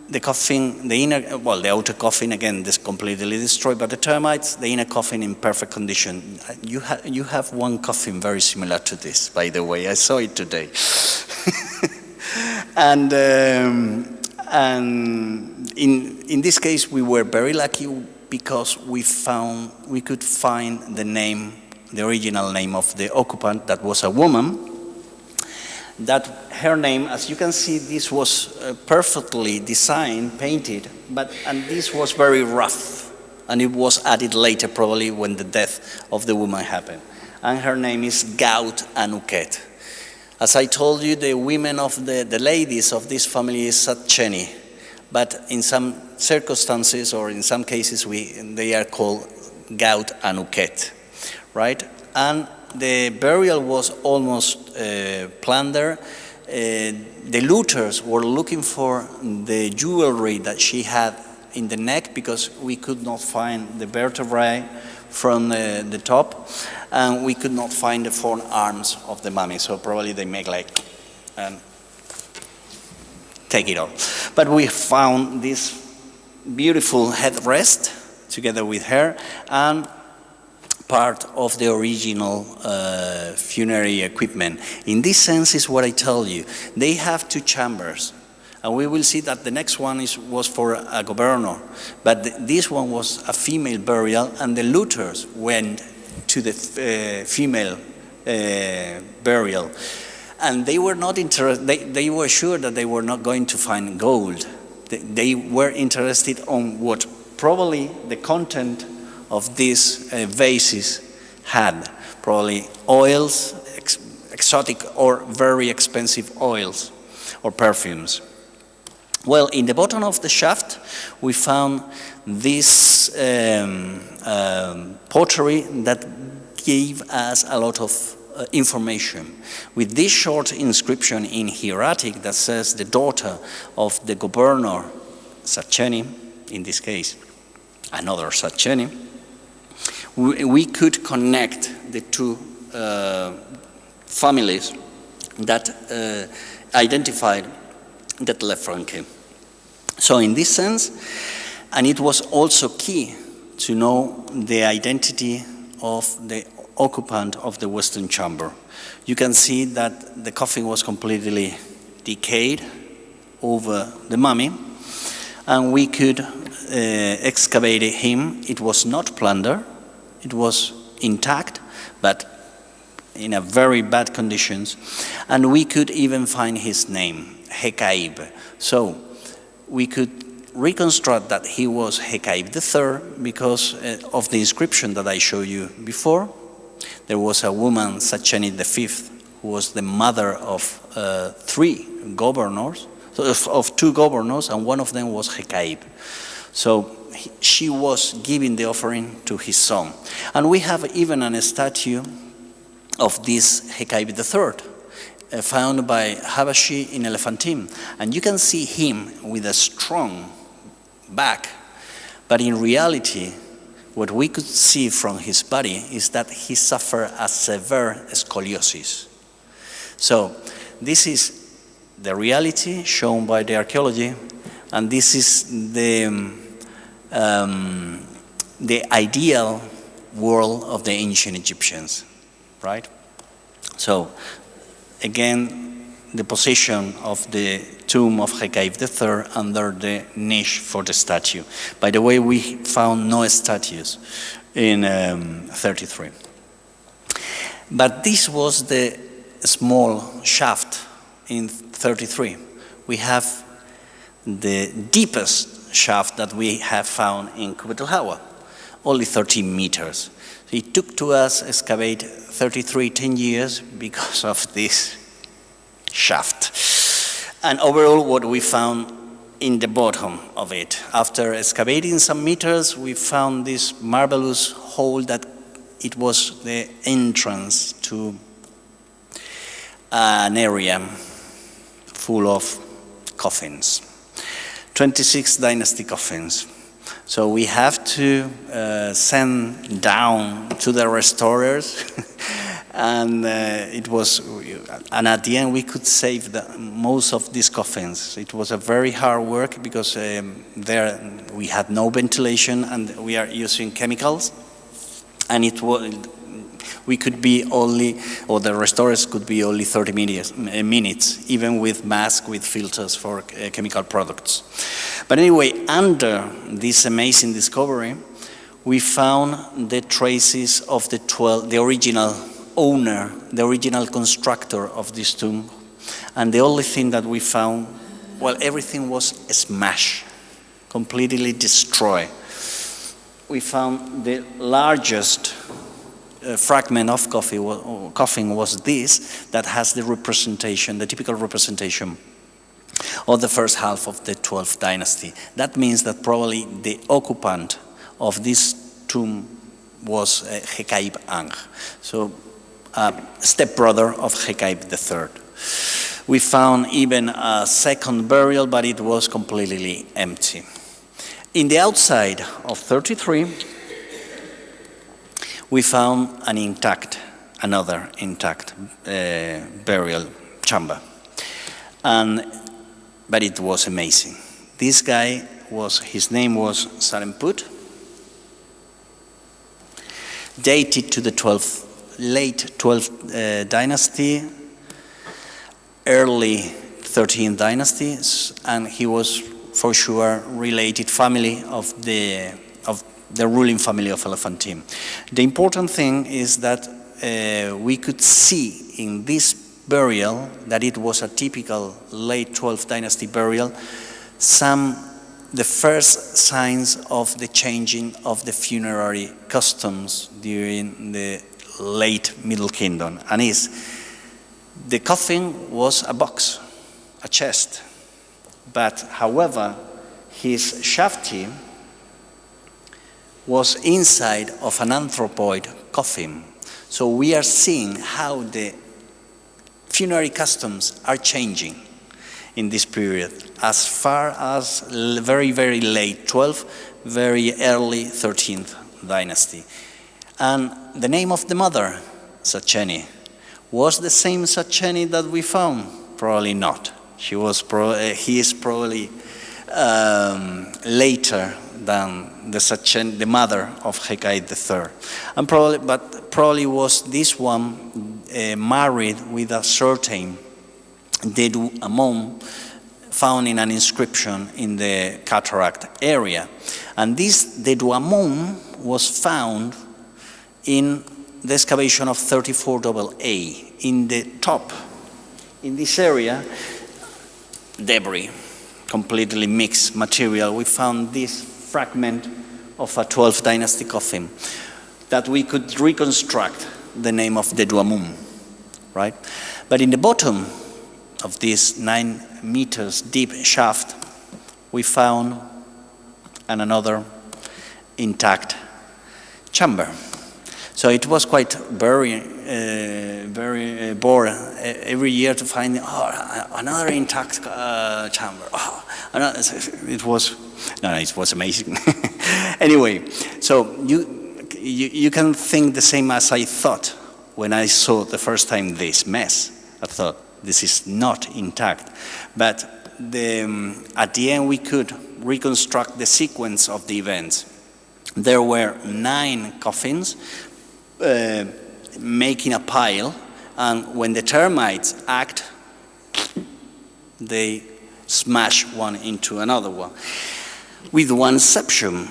the coffin, the outer coffin, again, this completely destroyed by the termites, the inner coffin in perfect condition. You have one coffin very similar to this, by the way. I saw it today. And in this case, we were very lucky because we could find the original name of the occupant, that was a woman. That her name, as you can see, this was perfectly designed, painted, and this was very rough, and it was added later, probably when the death of the woman happened. And her name is Gaut Anuket. As I told you, the women of the ladies of this family is Satcheni, but in some circumstances or in some cases they are called Gaut Anuket, right? And the burial was almost plundered. The looters were looking for the jewelry that she had in the neck because we could not find the vertebrae from the top, and we could not find the forearms of the mummy. So probably they make like take it off. But we found this beautiful headrest together with her and part of the original funerary equipment. In this sense is what I tell you. They have two chambers, and we will see that the next one was for a governor, but this one was a female burial, and the looters went to the female burial, and they were not interested. They were sure that they were not going to find gold. They were interested on what probably the content of these vases had, probably oils, exotic or very expensive oils or perfumes. Well, in the bottom of the shaft, we found this pottery that gave us a lot of information. With this short inscription in hieratic that says the daughter of the governor, Satcheni, in this case, another Satcheni, we could connect the two families that identified the Telefranque. So in this sense, and it was also key to know the identity of the occupant of the western chamber. You can see that the coffin was completely decayed over the mummy, and we could excavate him. It was not plundered. It was intact, but in a very bad conditions, and we could even find his name, Hekaib. So we could reconstruct that he was Hekaib III because of the inscription that I showed you before. There was a woman, Satcheni V, who was the mother of three governors, of two governors, and one of them was Hekaib. So she was giving the offering to his son. And we have even a statue of this Hekaib III, found by Habashi in Elephantine. And you can see him with a strong back, but in reality, what we could see from his body is that he suffered a severe scoliosis. So this is the reality shown by the archaeology, and this is the ideal world of the ancient Egyptians, right? So again, the position of the tomb of Hekaib III under the niche for the statue. By the way, we found no statues in 33. But this was the small shaft in 33. We have the deepest shaft that we have found in Qubbet el-Hawa, only 13 meters. It took to us excavate 33, 10 years because of this shaft. And overall, what we found in the bottom of it, after excavating some meters, we found this marvelous hole that it was the entrance to an area full of coffins, 26 dynasty coffins. So we have to send down to the restorers And and at the end we could save most of these coffins. It was a very hard work because there we had no ventilation and we are using chemicals, and we could be only, or the restorers could be only 30 minutes, even with masks, with filters for chemical products. But anyway, under this amazing discovery, we found the traces of the original owner, the original constructor of this tomb. And the only thing that we found, well, everything was smashed, completely destroyed. We found the largest fragment of coffin was this, that has the representation, the typical representation of the first half of the 12th dynasty. That means that probably the occupant of this tomb was Hekaib Ang, so stepbrother of Hekaib III. We found even a second burial, but it was completely empty. In the outside of 33, we found another intact burial chamber. But it was amazing. This guy his name was Saremput, dated to the late 12th dynasty, early 13th dynasty, and he was for sure related family of the ruling family of Elephantine. The important thing is that we could see in this burial that it was a typical late 12th dynasty burial, the first signs of the changing of the funerary customs during the late Middle Kingdom. And the coffin was a box, a chest, but however, his shafti was inside of an anthropoid coffin. So we are seeing how the funerary customs are changing in this period, as far as very, very late 12th, very early 13th dynasty. And the name of the mother, Sacheni, was the same Sacheni that we found? Probably not. He is probably later than the mother of Hekaib III. And probably was this one married with a certain Dedu Amon found in an inscription in the cataract area. And this Dedu Amon was found in the excavation of 34AA. In the top, in this area, debris, completely mixed material. We found this fragment of a 12th dynasty coffin that we could reconstruct the name of Dedu Amon, right? But in the bottom of this 9 meters deep shaft, we found another intact chamber. So it was quite very bored every year to find another intact chamber. It was amazing. Anyway, so you can think the same as I thought when I saw the first time this mess. I thought, this is not intact. But at the end, we could reconstruct the sequence of the events. There were 9 coffins making a pile, and when the termites act, they smash one into another one. With one exception.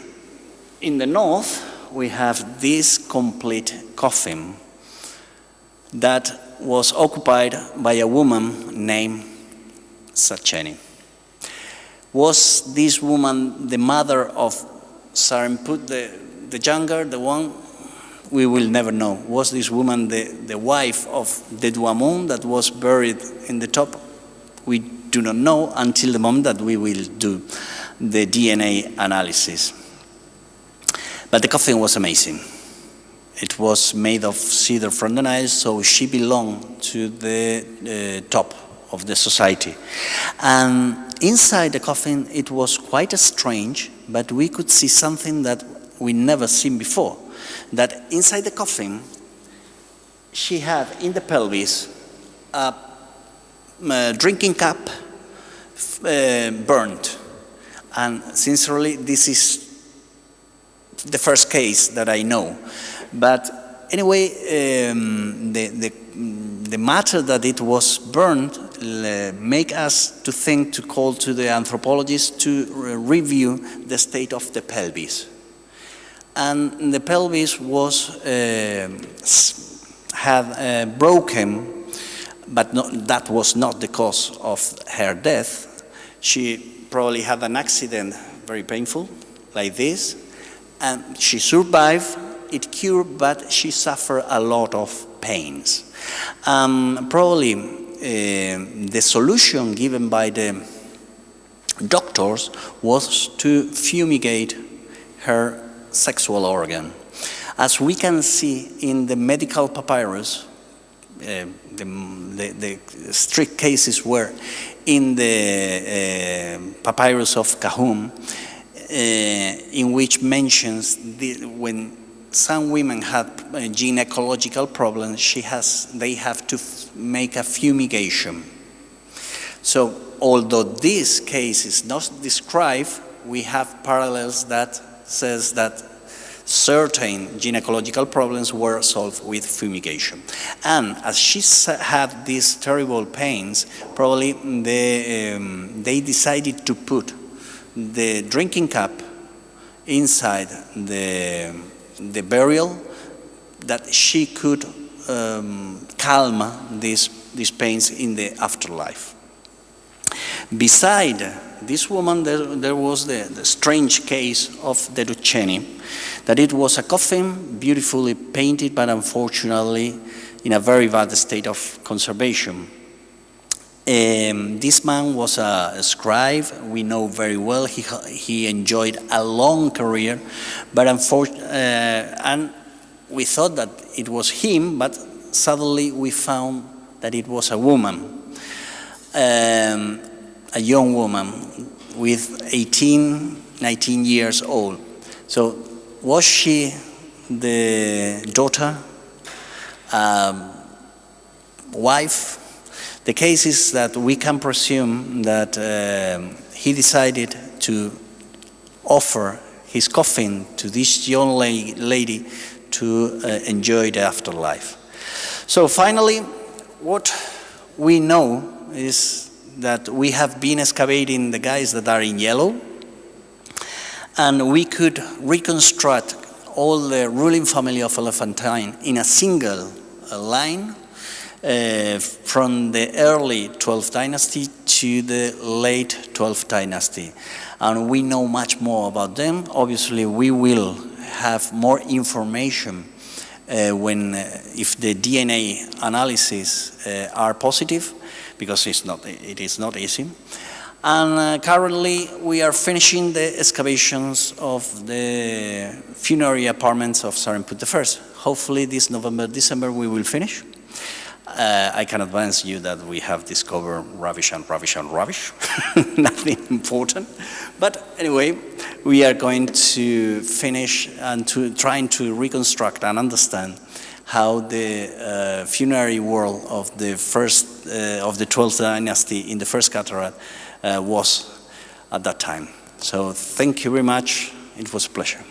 In the north, we have this complete coffin that was occupied by a woman named Sacheni. Was this woman the mother of Saremput, the younger, the one? We will never know. Was this woman the wife of Dedu Amon that was buried in the top? We do not know until the moment that we will do the DNA analysis. But the coffin was amazing. It was made of cedar from the Nile, so she belonged to the top of the society. And inside the coffin, it was quite strange, but we could see something that we never seen before. That inside the coffin, she had in the pelvis a drinking cup burnt. And sincerely, this is the first case that I know. But anyway, the matter that it was burned make us to think to call to the anthropologist to review the state of the pelvis. And the pelvis was had broken, but that was not the cause of her death. She probably had an accident, very painful, like this, and she survived, it cured, but she suffered a lot of pains. Probably the solution given by the doctors was to fumigate her sexual organ. As we can see in the medical papyrus, the strict cases were in the papyrus of Kahum, in which mentions when some women have gynecological problems, they have to make a fumigation. So, although this case is not described, we have parallels that says that certain gynecological problems were solved with fumigation. And as she had these terrible pains, probably they decided to put the drinking cup inside the burial, that she could calm these pains in the afterlife. Beside this woman, there was the strange case of the Duchenne, that it was a coffin beautifully painted, but unfortunately in a very bad state of conservation. This man was a scribe, we know very well. He enjoyed a long career, but and we thought that it was him, but suddenly we found that it was a woman, a young woman with 19 years old. So was she the daughter, wife? The case is that we can presume that he decided to offer his coffin to this young lady to enjoy the afterlife. So finally, what we know is that we have been excavating the guys that are in yellow, and we could reconstruct all the ruling family of Elephantine in a single line from the early 12th dynasty to the late 12th dynasty. And we know much more about them. Obviously, we will have more information if the DNA analysis are positive, because it is not easy. And currently we are finishing the excavations of the funerary apartments of Saremput I. Hopefully this November, December we will finish. I can advance you that we have discovered rubbish, nothing important. But anyway, we are going to finish and trying to reconstruct and understand how the funerary world of the 12th dynasty in the first cataract was at that time. So thank you very much. It was a pleasure.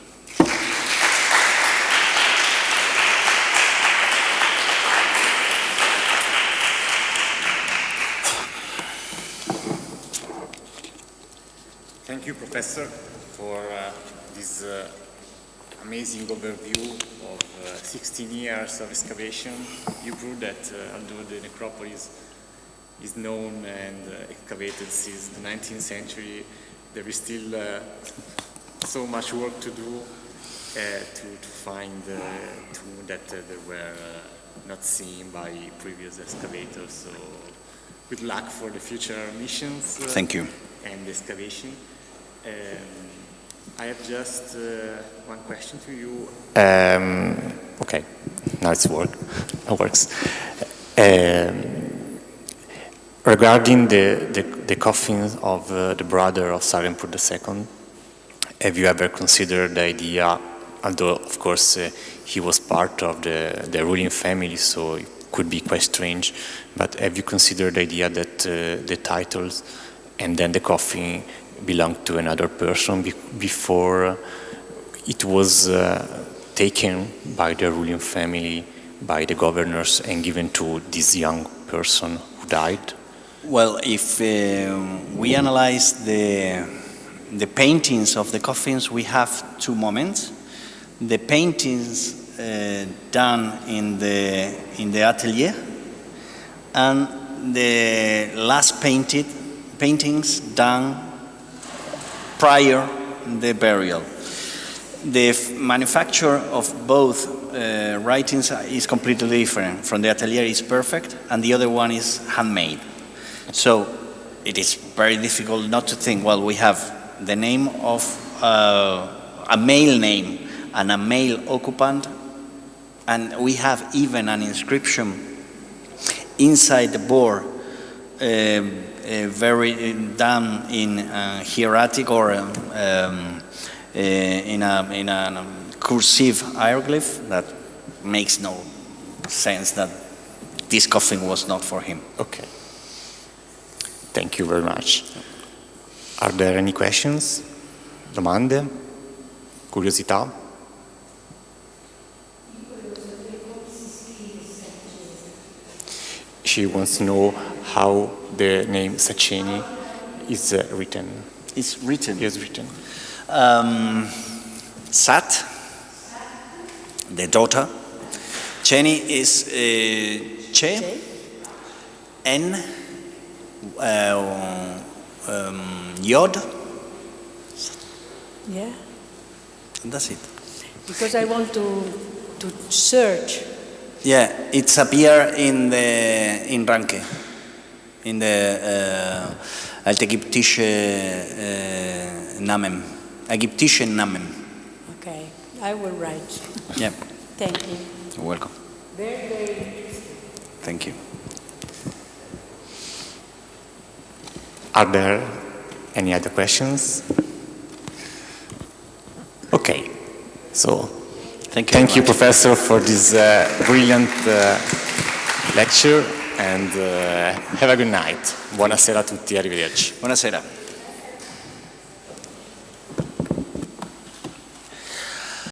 Thank you, Professor, for this amazing overview of 16 years of excavation. You proved that although the necropolis is known and excavated since the 19th century, there is still so much work to do to find tomb that they were not seen by previous excavators. So good luck for the future missions. Thank you. And excavation. I have just one question to you. Okay, now it works. Regarding the coffin of the brother of Saremput II, have you ever considered the idea although of course he was part of the ruling family, so it could be quite strange. But have you considered the idea that the titles and then the coffin belonged to another person before it was taken by the ruling family, by the governors, and given to this young person who died? Well, if we analyze the paintings of the coffins, we have two moments. The paintings done in the atelier, and the last paintings done prior the burial. The manufacture of both writings is completely different. From the atelier is perfect, and the other one is handmade. So it is very difficult not to think, well, we have the name of a male name and a male occupant, and we have even an inscription inside the board, very done in hieratic or in a cursive hieroglyph that makes no sense that this coffin was not for him. Okay. Thank you very much. Are there any questions? Domande? Curiosità? She wants to know how the name Sacchini is written. It's written. Is written. Sat, the daughter. Cheni is Che, N, Yod. Yeah, And that's it. because I want to search. Yeah, it's appear in Ranke, in the Ägyptische Namen. Ägyptische Namen. Okay, I will write. Yeah. Thank you. You're welcome. Very, very interesting. Thank you. Are there any other questions? Okay, so Thank you. thank you, very much. Professor, for this brilliant lecture, and have a good night. Buonasera a tutti, arrivederci. Buonasera.